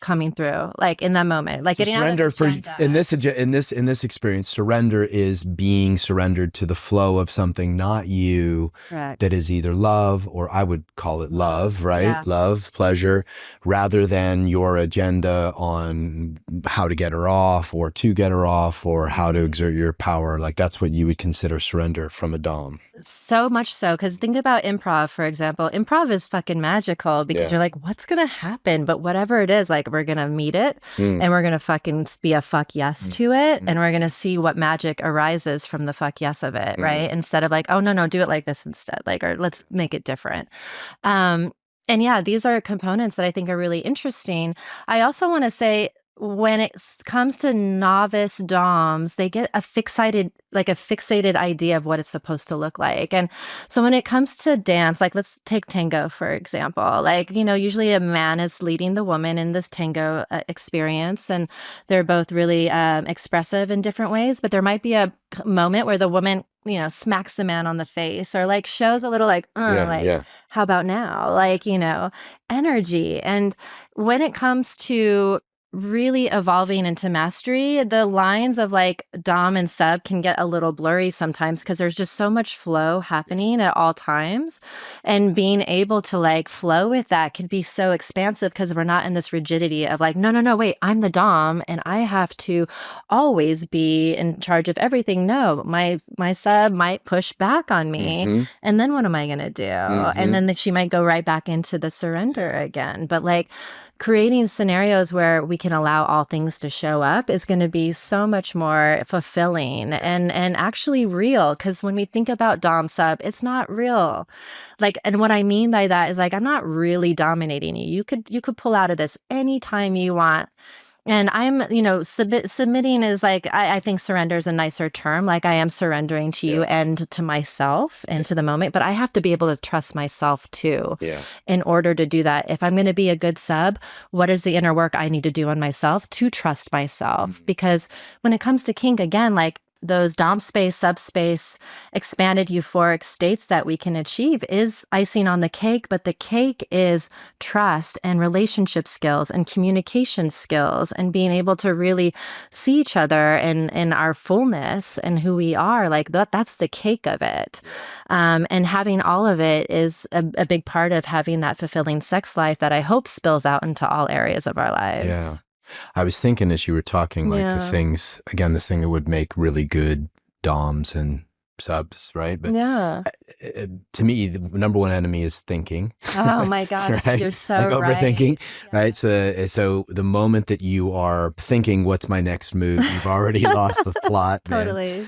coming through, like in that moment, like getting surrender out of agenda. in this experience, surrender is being surrendered to the flow of something, not you. Correct. That is either love, or I would call it love, right? Yeah. Love, pleasure, rather than your agenda on how to get her off or to get her off or how to exert your power. Like that's what you would consider surrender from a dom. So much so, because think about improv, for example. Improv is fucking magical because you're like, what's going to happen? But whatever it is, like, we're going to meet it and we're going to fucking be a fuck yes to it. And we're going to see what magic arises from the fuck yes of it, right? Instead of like, oh, no, do it like this instead. Like, or let's make it different. And yeah, these are components that I think are really interesting. I also want to say, when it comes to novice doms, they get a fixated idea of what it's supposed to look like. And so when it comes to dance, like let's take tango, for example, like, usually a man is leading the woman in this tango experience, and they're both really expressive in different ways. But there might be a moment where the woman, smacks the man on the face, or like shows a little like, how about now? Like, energy. And when it comes to really evolving into mastery, the lines of like dom and sub can get a little blurry sometimes because there's just so much flow happening at all times, and being able to like flow with that can be so expansive because we're not in this rigidity of like, no, wait, I'm the dom and I have to always be in charge of everything. No, my sub might push back on me, and then what am I gonna do? And then she might go right back into the surrender again. But like, creating scenarios where we can allow all things to show up is going to be so much more fulfilling and actually real. Because when we think about dom sub, it's not real. Like, and what I mean by that is like, I'm not really dominating you. You could pull out of this anytime you want. And I'm, submitting is like, I think surrender is a nicer term. Like, I am surrendering to you and to myself and to the moment, but I have to be able to trust myself too in order to do that. If I'm going to be a good sub, what is the inner work I need to do on myself to trust myself? Because when it comes to kink, again, like, those dom space, subspace, expanded euphoric states that we can achieve is icing on the cake, but the cake is trust and relationship skills and communication skills and being able to really see each other in our fullness and who we are. Like that's the cake of it. And having all of it is a big part of having that fulfilling sex life that I hope spills out into all areas of our lives. Yeah. I was thinking as you were talking, like the things, again, this thing that would make really good doms and subs, right? But to me, the number one enemy is thinking. Oh my gosh, right? You're so like overthinking, right. So the moment that you are thinking, what's my next move? You've already lost the plot. Totally.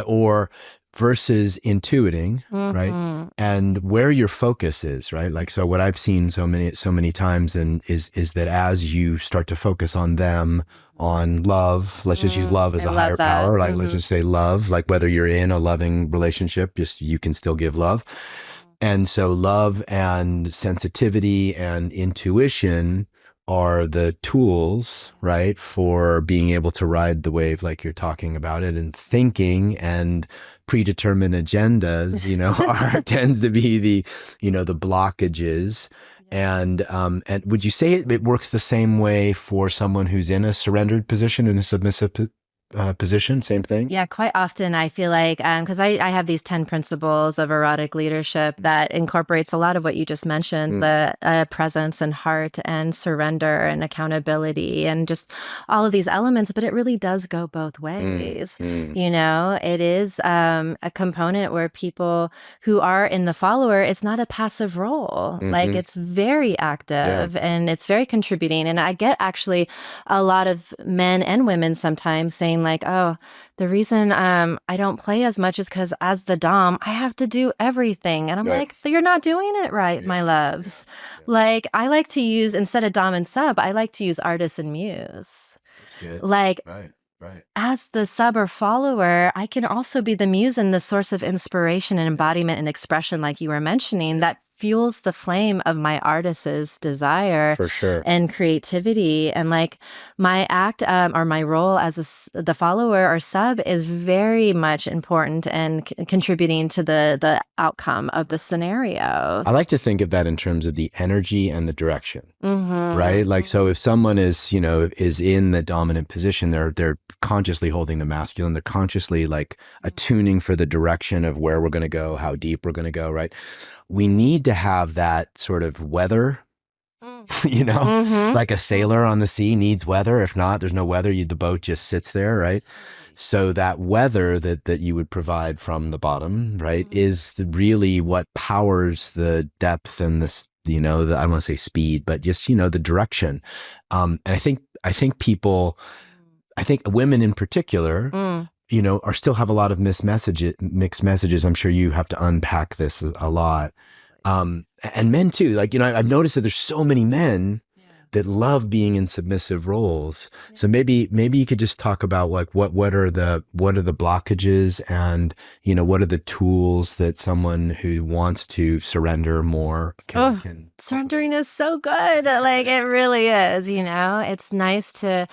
Or versus intuiting, right? And where your focus is, right? Like, so what I've seen so many times is that as you start to focus on them, on love, let's just use love as a higher power. Like, let's just say love, like whether you're in a loving relationship, just you can still give love. And so love and sensitivity and intuition are the tools, right, for being able to ride the wave like you're talking about it. And thinking and predetermined agendas, tends to be the blockages. And would you say it works the same way for someone who's in a surrendered position, in a submissive position? Same thing? Yeah, quite often I feel like, because I have these 10 principles of erotic leadership that incorporates a lot of what you just mentioned, the presence and heart and surrender and accountability and just all of these elements, but it really does go both ways. It is a component where people who are in the follower, it's not a passive role. Like, it's very active and it's very contributing. And I get actually a lot of men and women sometimes saying like, oh, the reason I don't play as much is because as the dom, I have to do everything. And I'm like, you're not doing it right, my loves. Like, I like to use, instead of dom and sub, I like to use artist and muse. That's good. Like, Right. As the sub or follower, I can also be the muse and the source of inspiration and embodiment and expression, like you were mentioning, that fuels the flame of my artist's desire For sure. and creativity. And like my act or my role as the follower or sub is very much important and contributing to the outcome of the scenario. I like to think of that in terms of the energy and the direction, Mm-hmm. right? Like, so if someone is, is in the dominant position, they're consciously holding the masculine, they're consciously like attuning for the direction of where we're going to go, how deep we're going to go, right? We need to have that sort of weather, Mm-hmm. like a sailor on the sea needs weather. If not, there's no weather, the boat just sits there, right? So that weather that you would provide from the bottom, right, is really what powers the depth and this, I don't want to say speed, but just, the direction. And I think women in particular, are still have a lot of mixed messages. I'm sure you have to unpack this a lot. And men too, like, I've noticed that there's so many men that love being in submissive roles. So maybe you could just talk about like what are the blockages and what are the tools that someone who wants to surrender more can surrendering is so good. Like it really is, it's nice to,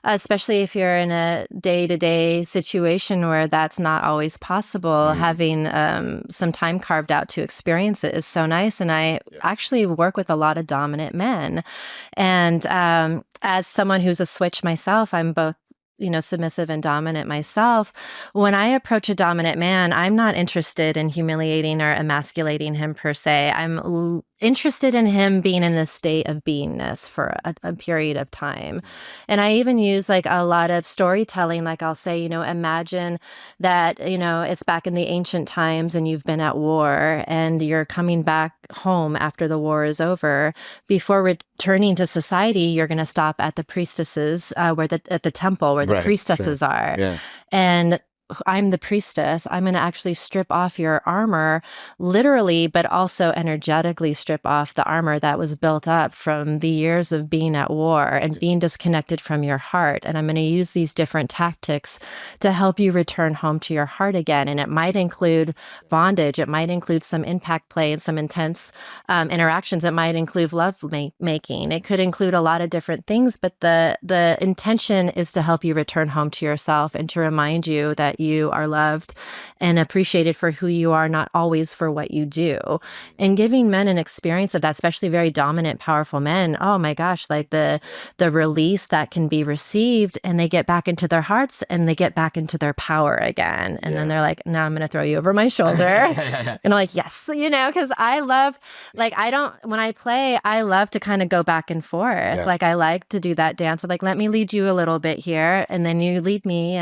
especially if you're in a day-to-day situation where that's not always possible, having some time carved out to experience it is so nice. And I actually work with a lot of dominant men. And as someone who's a switch myself, I'm both submissive and dominant myself. When I approach a dominant man, I'm not interested in humiliating or emasculating him per se. I'm interested in him being in a state of beingness for a period of time. And I even use like a lot of storytelling. Like I'll say, imagine that, it's back in the ancient times and you've been at war and you're coming back home after the war is over. Before returning to society, you're going to stop at the priestesses at the temple where the priestesses are. Yeah. And I'm the priestess. I'm going to actually strip off your armor, literally, but also energetically strip off the armor that was built up from the years of being at war and being disconnected from your heart. And I'm going to use these different tactics to help you return home to your heart again. And it might include bondage. It might include some impact play and some intense interactions. It might include love making. It could include a lot of different things, but the intention is to help you return home to yourself and to remind you that you are loved and appreciated for who you are, not always for what you do. And giving men an experience of that, especially very dominant, powerful men, oh my gosh, like the release that can be received, and they get back into their hearts and they get back into their power again. And then they're like, now I'm going to throw you over my shoulder. And I'm like, yes, because I love, like, when I play, I love to kind of go back and forth. Yeah. Like I like to do that dance of like, let me lead you a little bit here and then you lead me.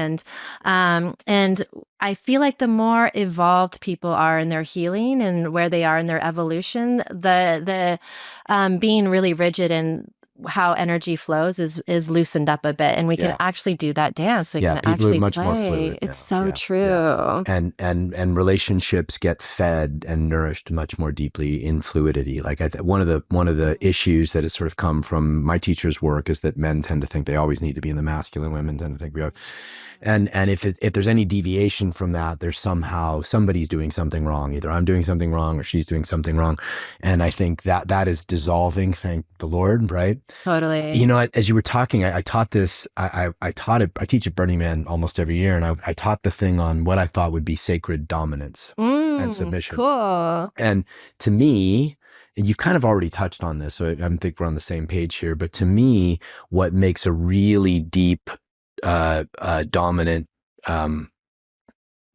And I feel like the more evolved people are in their healing and where they are in their evolution, the being really rigid in how energy flows is loosened up a bit, and we can actually do that dance. We can actually much play. More fluid it's so true. And relationships get fed and nourished much more deeply in fluidity. Like one of the issues that has sort of come from my teacher's work is that men tend to think they always need to be in the masculine, women tend to think we have. And if there's any deviation from that, there's somebody's doing something wrong. Either I'm doing something wrong or she's doing something wrong. And I think that is dissolving, thank the Lord, right? Totally. As you were talking, I taught this, I teach at Burning Man almost every year. And I taught the thing on what I thought would be sacred dominance and submission. Cool. And to me, and you've kind of already touched on this, so I think we're on the same page here, but to me, what makes a really deep dominant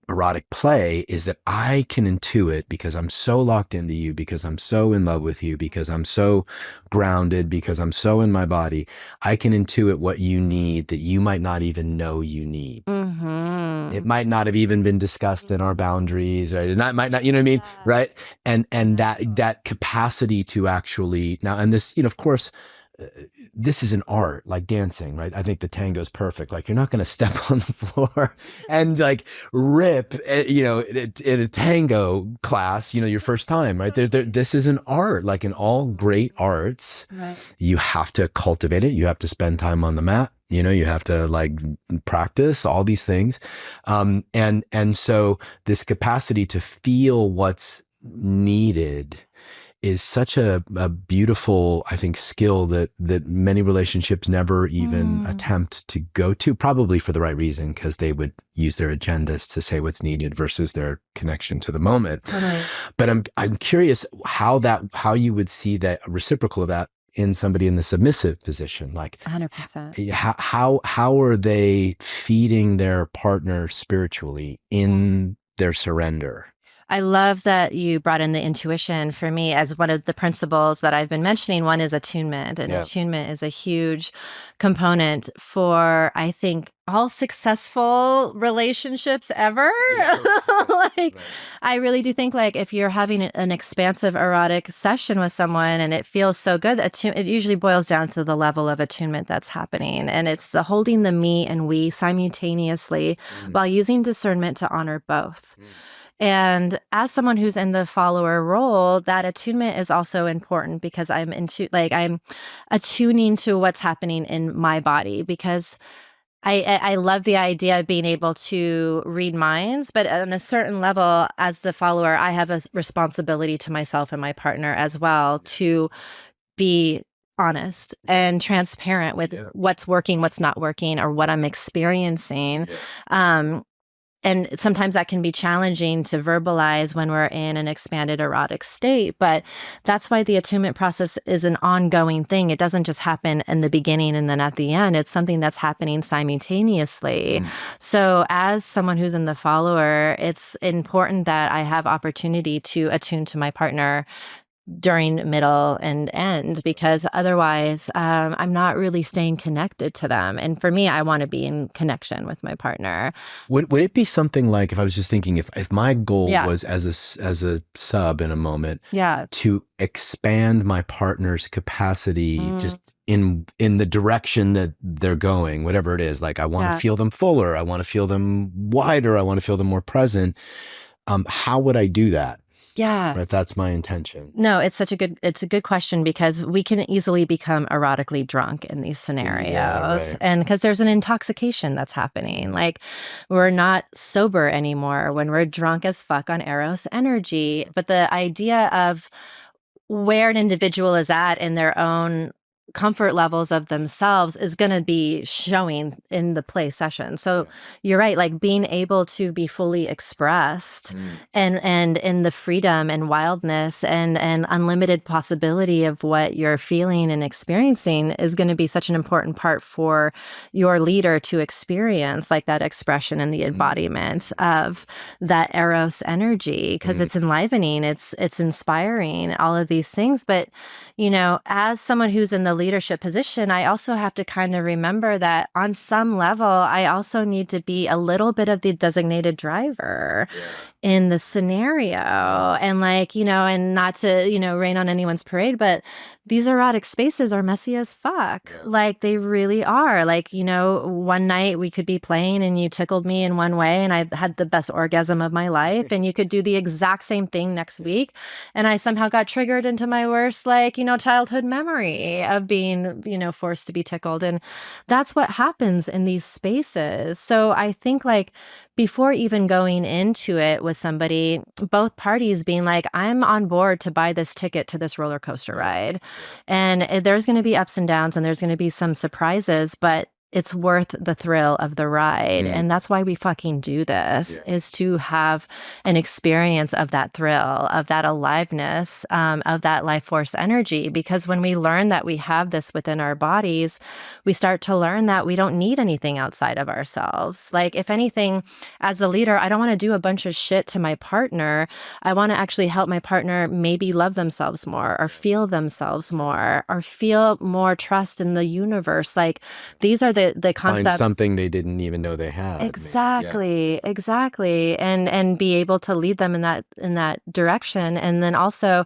erotic play is that I can intuit, because I'm so locked into you, because I'm so in love with you, because I'm so grounded, because I'm so in my body, I can intuit what you need that you might not even know you need. Mm-hmm. It might not have even been discussed in our boundaries, right? It might not, you know what I mean? Yeah. Right. And that capacity to actually now, and this, of course, this is an art, like dancing, right? I think the tango's perfect. Like, you're not going to step on the floor and like rip, in a tango class, your first time, right? This is an art. Like in all great arts, right, you have to cultivate it. You have to spend time on the mat. You have to like practice all these things. And so this capacity to feel what's needed is such a beautiful, I think, skill that many relationships never even attempt to go to, probably for the right reason, because they would use their agendas to say what's needed versus their connection to the moment. Totally. But I'm curious how you would see that reciprocal of that in somebody in the submissive position. Like 100%. how are they feeding their partner spiritually in their surrender? I love that you brought in the intuition for me as one of the principles that I've been mentioning. One is attunement, and attunement is a huge component for, I think, all successful relationships ever. I really do think, like, if you're having an expansive erotic session with someone and it feels so good, it usually boils down to the level of attunement that's happening. And it's the holding the me and we simultaneously while using discernment to honor both. And as someone who's in the follower role, that attunement is also important because I'm attuning to what's happening in my body, because I love the idea of being able to read minds, but on a certain level, as the follower, I have a responsibility to myself and my partner as well to be honest and transparent with what's working, what's not working, or what I'm experiencing. And sometimes that can be challenging to verbalize when we're in an expanded erotic state. But that's why the attunement process is an ongoing thing. It doesn't just happen in the beginning and then at the end. It's something that's happening simultaneously. So as someone who's in the follower, it's important that I have opportunity to attune to my partner during, middle, and end, because otherwise I'm not really staying connected to them. And for me, I want to be in connection with my partner. Would it be something like, if I was just thinking, if my goal was as a sub in a moment, to expand my partner's capacity just in the direction that they're going, whatever it is, like I want to feel them fuller, I want to feel them wider, I want to feel them more present. How would I do that? Yeah. If that's my intention. No, it's a good question, because we can easily become erotically drunk in these scenarios. And because there's an intoxication that's happening. Like, we're not sober anymore when we're drunk as fuck on Eros energy. But the idea of where an individual is at in their own comfort levels of themselves is going to be showing in the play session. So you're right, like being able to be fully expressed and in the freedom and wildness and unlimited possibility of what you're feeling and experiencing is going to be such an important part for your leader to experience, like that expression and the embodiment of that Eros energy, because it's enlivening, it's inspiring, all of these things. But, you know, as someone who's in the leadership position, I also have to kind of remember that on some level, I also need to be a little bit of the designated driver in the scenario. And like, you know, and not to, you know, rain on anyone's parade, but these erotic spaces are messy as fuck. Like, they really are. Like, you know, one night we could be playing and you tickled me in one way and I had the best orgasm of my life, and you could do the exact same thing next week and I somehow got triggered into my worst, like, you know, childhood memory of being, you know, forced to be tickled. And that's what happens in these spaces. So I think, like, before even going into it with somebody, both parties being like, I'm on board to buy this ticket to this roller coaster ride. And there's going to be ups and downs and there's going to be some surprises, but it's worth the thrill of the ride. And that's why we fucking do this, is to have an experience of that thrill, of that aliveness, of that life force energy. Because when we learn that we have this within our bodies, we start to learn that we don't need anything outside of ourselves. Like, if anything, as a leader, I don't want to do a bunch of shit to my partner. I want to actually help my partner maybe love themselves more, or feel themselves more, or feel more trust in the universe. Like, these are the concepts. Find something they didn't even know they had. Exactly. And be able to lead them in that direction. And then also,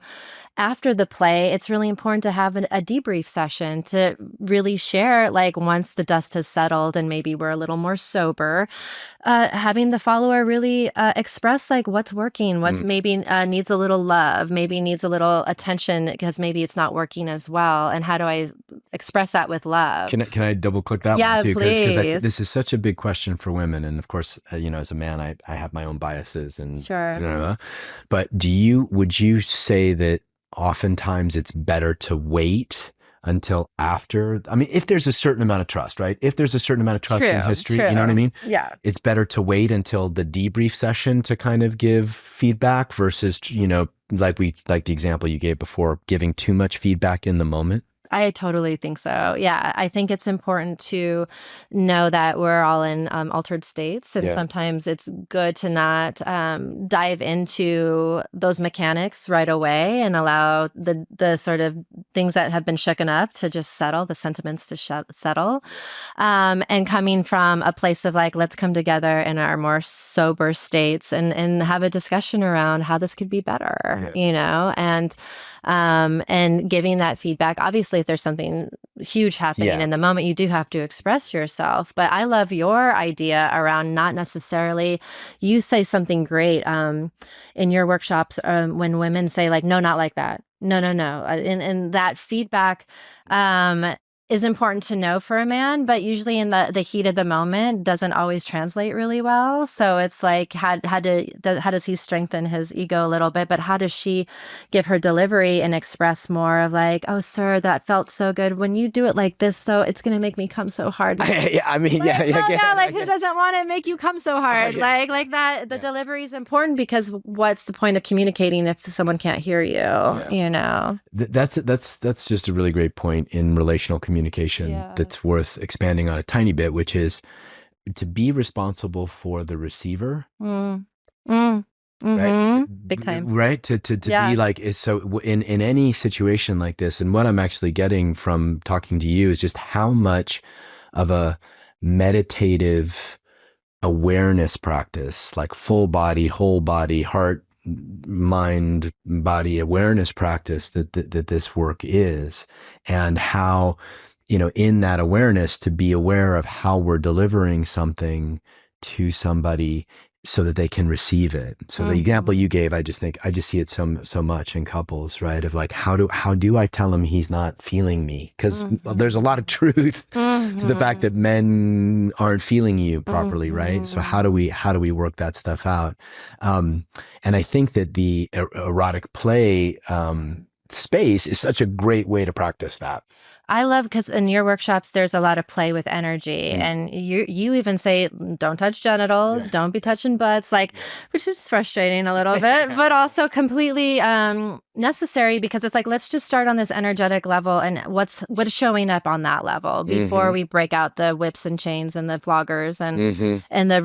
after the play, it's really important to have a debrief session to really share, like, once the dust has settled and maybe we're a little more sober, having the follower really express, like, what's working, what's maybe needs a little love, maybe needs a little attention because maybe it's not working as well. And how do I express that with love? Can I double click that one too? Please. This is such a big question for women. And of course, you know, as a man, I have my own biases and sure. But would you say that oftentimes it's better to wait until after. I mean, if there's a certain amount of trust, right? If there's a certain amount of trust in history, you know what I mean? Yeah. It's better to wait until the debrief session to kind of give feedback versus, like the example you gave before, giving too much feedback in the moment. I totally think so. Yeah. I think it's important to know that we're all in altered states. And sometimes it's good to not dive into those mechanics right away and allow the sort of things that have been shooken up to just settle, the sentiments to settle. And coming from a place of like, let's come together in our more sober states and have a discussion around how this could be better, and giving that feedback. Obviously, if there's something huge happening in the moment, you do have to express yourself. But I love your idea around not necessarily, you say something great in your workshops when women say like, no, not like that. No. And that feedback is important to know for a man, but usually in the heat of the moment doesn't always translate really well. So it's like, how does he strengthen his ego a little bit? But how does she give her delivery and express more of like, oh, sir, that felt so good. When you do it like this, though, it's going to make me come so hard. Like, who doesn't want to make you come so hard? Like that. The delivery is important because what's the point of communicating if someone can't hear you? That's just a really great point in relational communication that's worth expanding on a tiny bit, which is to be responsible for the receiver. Right? Big time. Right? To be like, so in any situation like this, and what I'm actually getting from talking to you is just how much of a meditative awareness practice, like full body, whole body, heart, mind, body awareness practice that this work is, and how, in that awareness to be aware of how we're delivering something to somebody so that they can receive it. So the example you gave, I just see it so much in couples, right? Of like, how do I tell him he's not feeling me? Because there's a lot of truth to the fact that men aren't feeling you properly, right? So how do we work that stuff out? And I think that the erotic play space is such a great way to practice that. I love, because in your workshops, there's a lot of play with energy. And you even say, don't touch genitals, don't be touching butts, which is frustrating a little bit, but also completely necessary, because it's like, let's just start on this energetic level and what's showing up on that level before we break out the whips and chains and the floggers and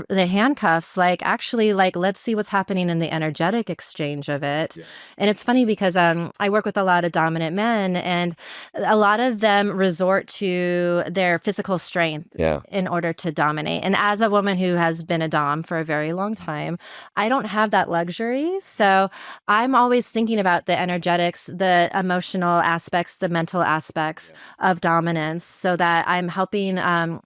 the handcuffs. Let's see what's happening in the energetic exchange of it. And it's funny because I work with a lot of dominant men, and a lot of them resort to their physical strength in order to dominate. And as a woman who has been a dom for a very long time, I don't have that luxury. So I'm always thinking about the energetics, the emotional aspects, the mental aspects of dominance, so that I'm helping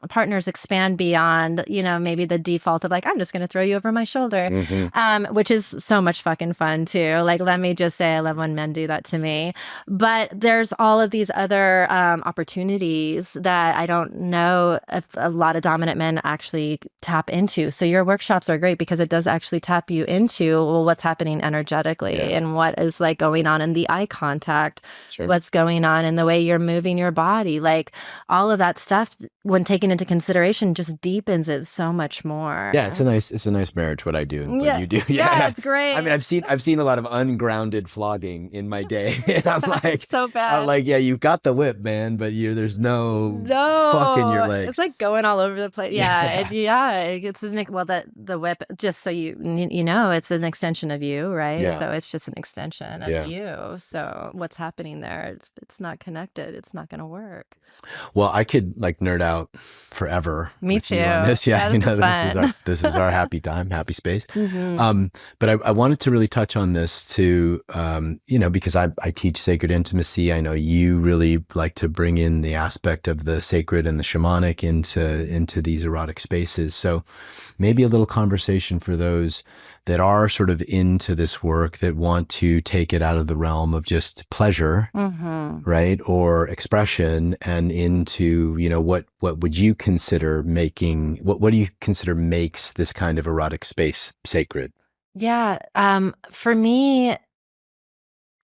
partners expand beyond, maybe the default of like, I'm just going to throw you over my shoulder, which is so much fucking fun too. Like, let me just say, I love when men do that to me. But there's all of these other opportunities that I don't know if a lot of dominant men actually tap into. So your workshops are great because it does actually tap you into what's happening energetically and what is like going on in the eye contact, what's going on in the way you're moving your body. Like all of that stuff, when taken into consideration, just deepens it so much more. Yeah, it's a nice marriage what I do and what you do. Yeah, it's great. I mean, I've seen a lot of ungrounded flogging in my day, and I'm like, so bad. I'm like, you got the whip, man, but there's no fucking your legs. It's like going all over the place. It's the whip. Just so you know, it's an extension of you, right? Yeah. So it's just an extension of you. So what's happening there? It's not connected. It's not going to work. Well, I could nerd out forever. Me with too. You on this. Yeah, this is our happy time, happy space. But I wanted to really touch on this too, because I teach sacred intimacy. I know you really like to bring in the aspect of the sacred and the shamanic into these erotic spaces. So maybe a little conversation for those that are sort of into this work, that want to take it out of the realm of just pleasure, right, or expression, and into, what would you consider making, what do you consider makes this kind of erotic space sacred? Yeah. For me,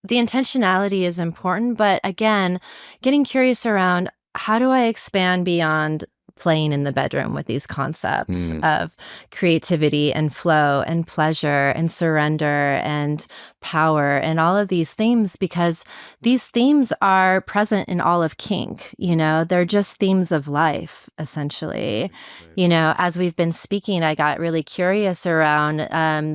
the intentionality is important, but again, getting curious around how do I expand beyond playing in the bedroom with these concepts of creativity and flow and pleasure and surrender and power and all of these themes, because these themes are present in all of kink. They're just themes of life, essentially. As we've been speaking, I got really curious around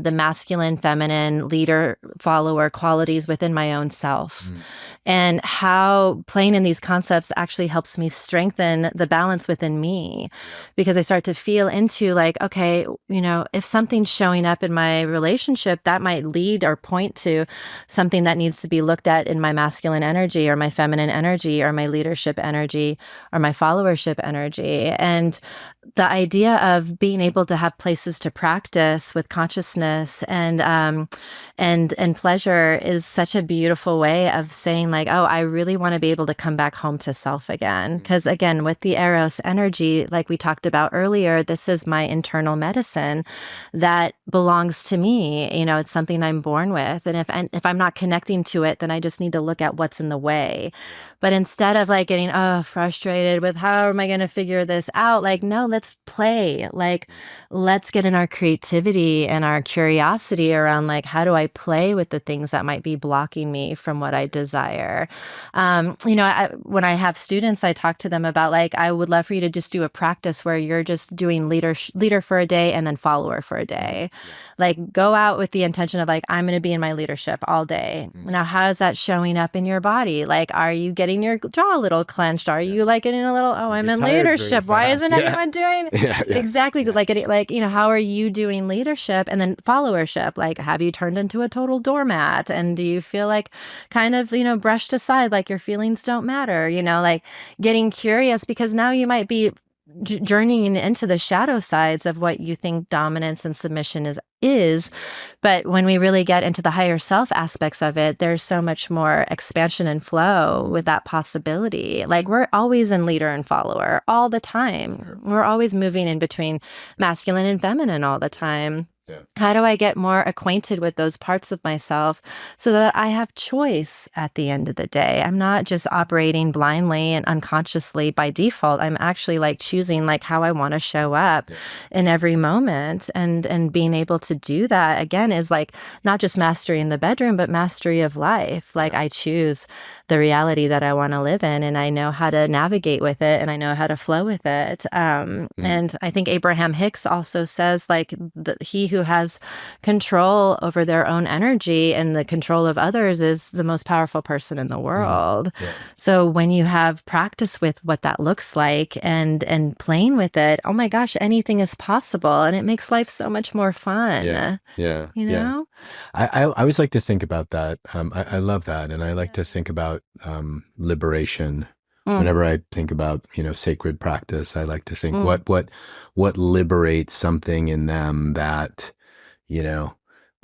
the masculine, feminine, leader, follower qualities within my own self, and how playing in these concepts actually helps me strengthen the balance within me, because I start to feel into like, okay, if something's showing up in my relationship, that might lead or point to something that needs to be looked at in my masculine energy or my feminine energy or my leadership energy or my followership energy. And the idea of being able to have places to practice with consciousness and pleasure is such a beautiful way of saying like, oh, I really want to be able to come back home to self again. Because again, with the Eros energy, like we talked about earlier, this is my internal medicine that belongs to me. It's something I'm born with. And if I'm not connecting to it, then I just need to look at what's in the way. But instead of like getting frustrated with how am I going to figure this out, like, no, let's play. Like, let's get in our creativity and our curiosity around like, how do I play with the things that might be blocking me from what I desire? When I have students, I talk to them about like, I would love for you to just do a practice where you're just doing leader for a day and then follower for a day. Like, go out with the intention of like, I'm going to be in my leadership all day. Now, how is that showing up in your body? Like, are you getting your jaw a little clenched? Are you like getting a little, I'm in leadership. Why isn't anyone doing exactly like, how are you doing leadership? And then followership, like, have you turned into a total doormat? And do you feel like kind of, brushed aside, like your feelings don't matter, like getting curious, because now you might be journeying into the shadow sides of what you think dominance and submission is. But when we really get into the higher self aspects of it, there's so much more expansion and flow with that possibility. Like, we're always in leader and follower all the time. We're always moving in between masculine and feminine all the time. Yeah. How do I get more acquainted with those parts of myself so that I have choice at the end of the day? I'm not just operating blindly and unconsciously by default. I'm actually like choosing like how I want to show up in every moment. And being able to do that again is like not just mastery in the bedroom, but mastery of life. Like, I choose the reality that I want to live in, and I know how to navigate with it, and I know how to flow with it. And I think Abraham Hicks also says like he who has control over their own energy and the control of others is the most powerful person in the world. So when you have practice with what that looks like and playing with it, oh my gosh, anything is possible, and it makes life so much more fun. I always like to think about that. I love that, and I like to think about liberation. Whenever I think about, sacred practice, I like to think what liberates something in them that,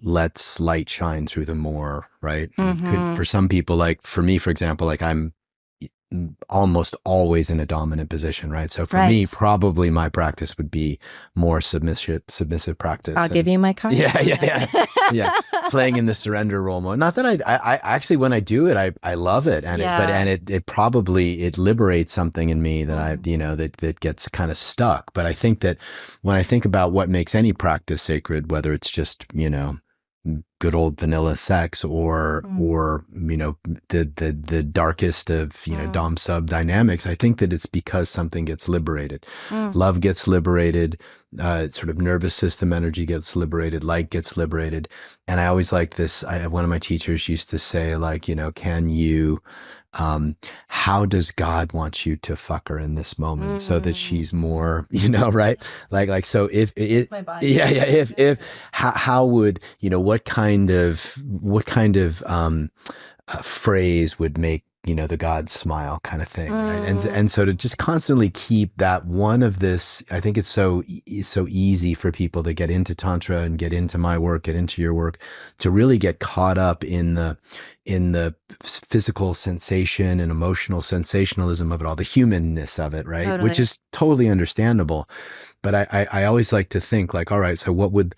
lets light shine through them more, right? For some people, like for me, for example, like I'm almost always in a dominant position, right? So for me, probably my practice would be more submissive practice. I'll give you my card. Yeah. Playing in the surrender role mode. Not that I actually, when I do it, I love it. And it probably liberates something in me that that gets kind of stuck. But I think that when I think about what makes any practice sacred, whether it's just, good old vanilla sex or the darkest of dom sub dynamics, I think that it's because something gets liberated. Love gets liberated, sort of nervous system energy gets liberated, light gets liberated. And I always like this, one of my teachers used to say, like, can you how does God want you to fuck her in this moment so that she's more, right? Like, so if how would, what kind of phrase would make, the God smile kind of thing, right? And so to just constantly keep that one of this, I think it's so easy for people to get into Tantra and get into my work, get into your work, to really get caught up in the physical sensation and emotional sensationalism of it all, the humanness of it, right? Totally. Which is totally understandable. But I always like to think like, all right, so what would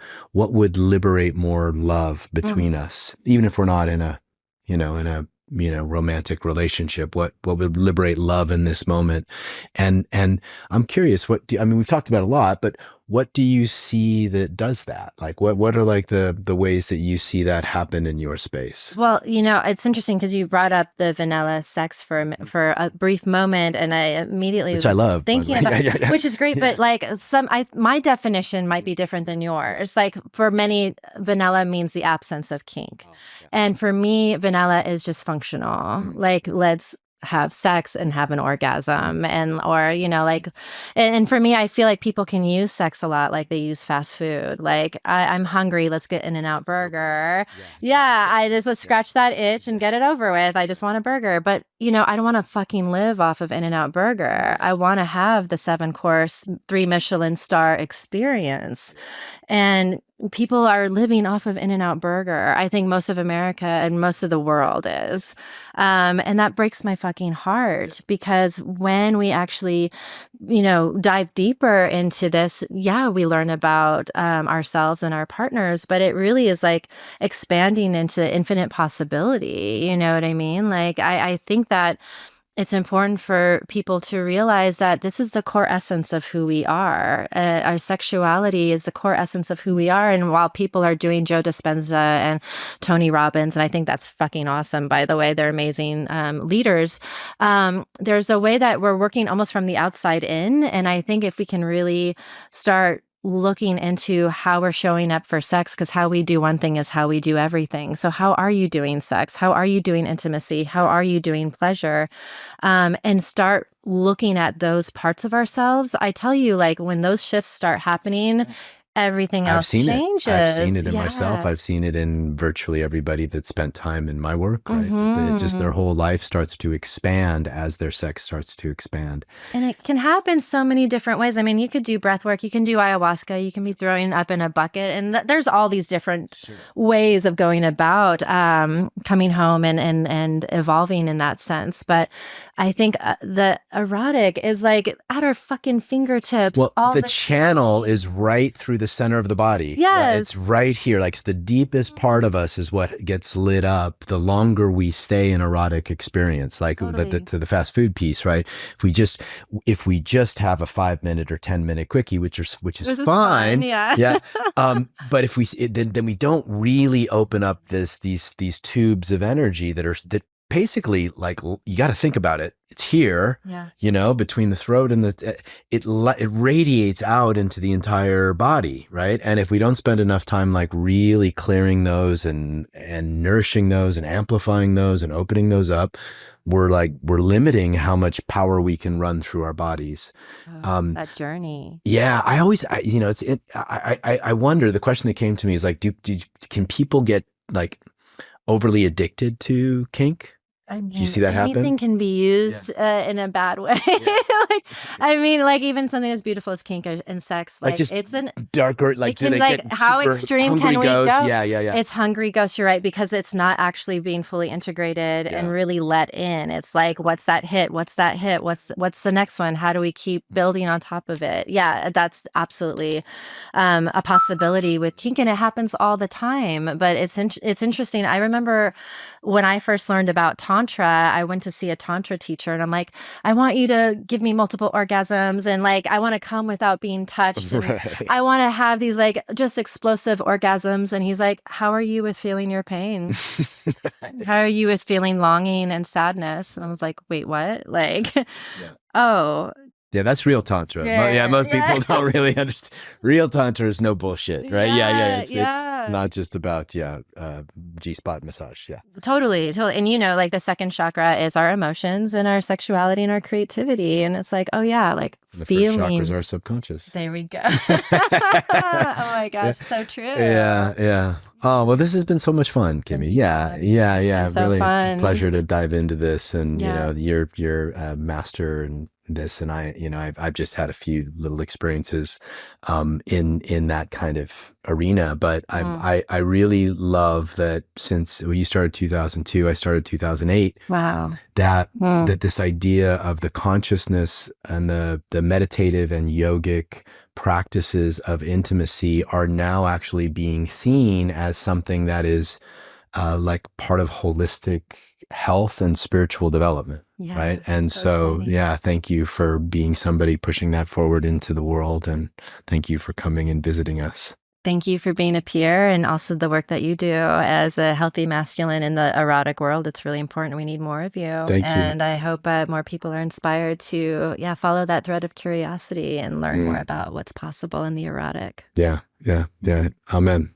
liberate more love between us, even if we're not in a in a romantic relationship? What would liberate love in this moment? And I'm curious, I mean, we've talked about a lot, but what do you see that does that? Like, what are like the ways that you see that happen in your space? Well, it's interesting because you brought up the vanilla sex for a brief moment, and I immediately Which I was love, by the thinking way. about, Yeah. which is great, but like my definition might be different than yours. Like for many, vanilla means the absence of kink, and for me, vanilla is just functional. Like let's have sex and have an orgasm, and for me, I feel like people can use sex a lot like they use fast food. Like I'm hungry, let's get In-N-Out burger. Yeah, let's scratch that itch and get it over with. I just want a burger. But I don't want to fucking live off of In-N-Out burger. I want to have the 7-course 3 Michelin star experience. And people are living off of In-N-Out burger. I think most of America and most of the world is. And that breaks my fucking heart, because when we actually, dive deeper into this, we learn about ourselves and our partners, but it really is like expanding into infinite possibility. You know what I mean? Like, I think that it's important for people to realize that this is the core essence of who we are. Our sexuality is the core essence of who we are. And while people are doing Joe Dispenza and Tony Robbins, and I think that's fucking awesome, by the way, they're amazing leaders, there's a way that we're working almost from the outside in. And I think if we can really start looking into how we're showing up for sex, because how we do one thing is how we do everything. So how are you doing sex? How are you doing intimacy? How are you doing pleasure? And start looking at those parts of ourselves. I tell you, like when those shifts start happening, everything else changes. I've seen it in myself. I've seen it in virtually everybody that spent time in my work, right? Just their whole life starts to expand as their sex starts to expand. And it can happen so many different ways. I mean, you could do breath work, you can do ayahuasca, you can be throwing up in a bucket, and there's all these different ways of going about coming home and evolving in that sense. But I think the erotic is like at our fucking fingertips. Well, the channel is right through the center of the body. Yes. It's right here. Like the deepest part of us is what gets lit up the longer we stay in erotic experience. Like Totally. to the fast food piece, right? If we just have a 5-minute or 10-minute quickie, which is fine. Yeah. But if then we don't really open up these tubes of energy that basically, like, you got to think about it. It's here, between the throat and it radiates out into the entire body, right? And if we don't spend enough time, like, really clearing those and nourishing those and amplifying those and opening those up, we're limiting how much power we can run through our bodies. That journey. Yeah, I wonder. The question that came to me is like, can people get like overly addicted to kink? I mean, do you see that happen? Anything can be used in a bad way. Like even something as beautiful as kink and sex, like just it's an darker, like, how extreme can we go? Yeah. It's hungry ghost. You're right, because it's not actually being fully integrated and really let in. It's like, what's that hit? What's that hit? What's the next one? How do we keep building on top of it? Yeah, that's absolutely a possibility with kink, and it happens all the time. But it's interesting. I remember when I first learned about Tantra, I went to see a Tantra teacher, and I'm like, I want you to give me multiple orgasms, and like, I want to come without being touched. And I want to have these like just explosive orgasms. And he's like, how are you with feeling your pain? How are you with feeling longing and sadness? And I was like, wait, what? Like, oh. Yeah, that's real Tantra. Most people don't really understand. Real Tantra is no bullshit, right? It's not just about, G-spot massage. Yeah. Totally. And like the second chakra is our emotions and our sexuality and our creativity. And it's like, oh yeah, like the feeling. first chakra is our subconscious. There we go. Oh my gosh, so true. Yeah. Oh, well, this has been so much fun, Kimi. Yeah. So really fun. Pleasure to dive into this. And, you're a master in this. And I've just had a few little experiences in that kind of arena. But I really love that since you started 2002, I started 2008. Wow. That this idea of the consciousness and the meditative and yogic practices of intimacy are now actually being seen as something that is like part of holistic health and spiritual development. Yeah, Right. that's And so so, exciting. yeah, thank you for being somebody pushing that forward into the world. And thank you for coming and visiting us. Thank you for being a peer and also the work that you do as a healthy masculine in the erotic world. It's really important. We need more of you. Thank you. And I hope more people are inspired to, yeah, follow that thread of curiosity and learn more about what's possible in the erotic. Yeah. Yeah. Yeah. Amen.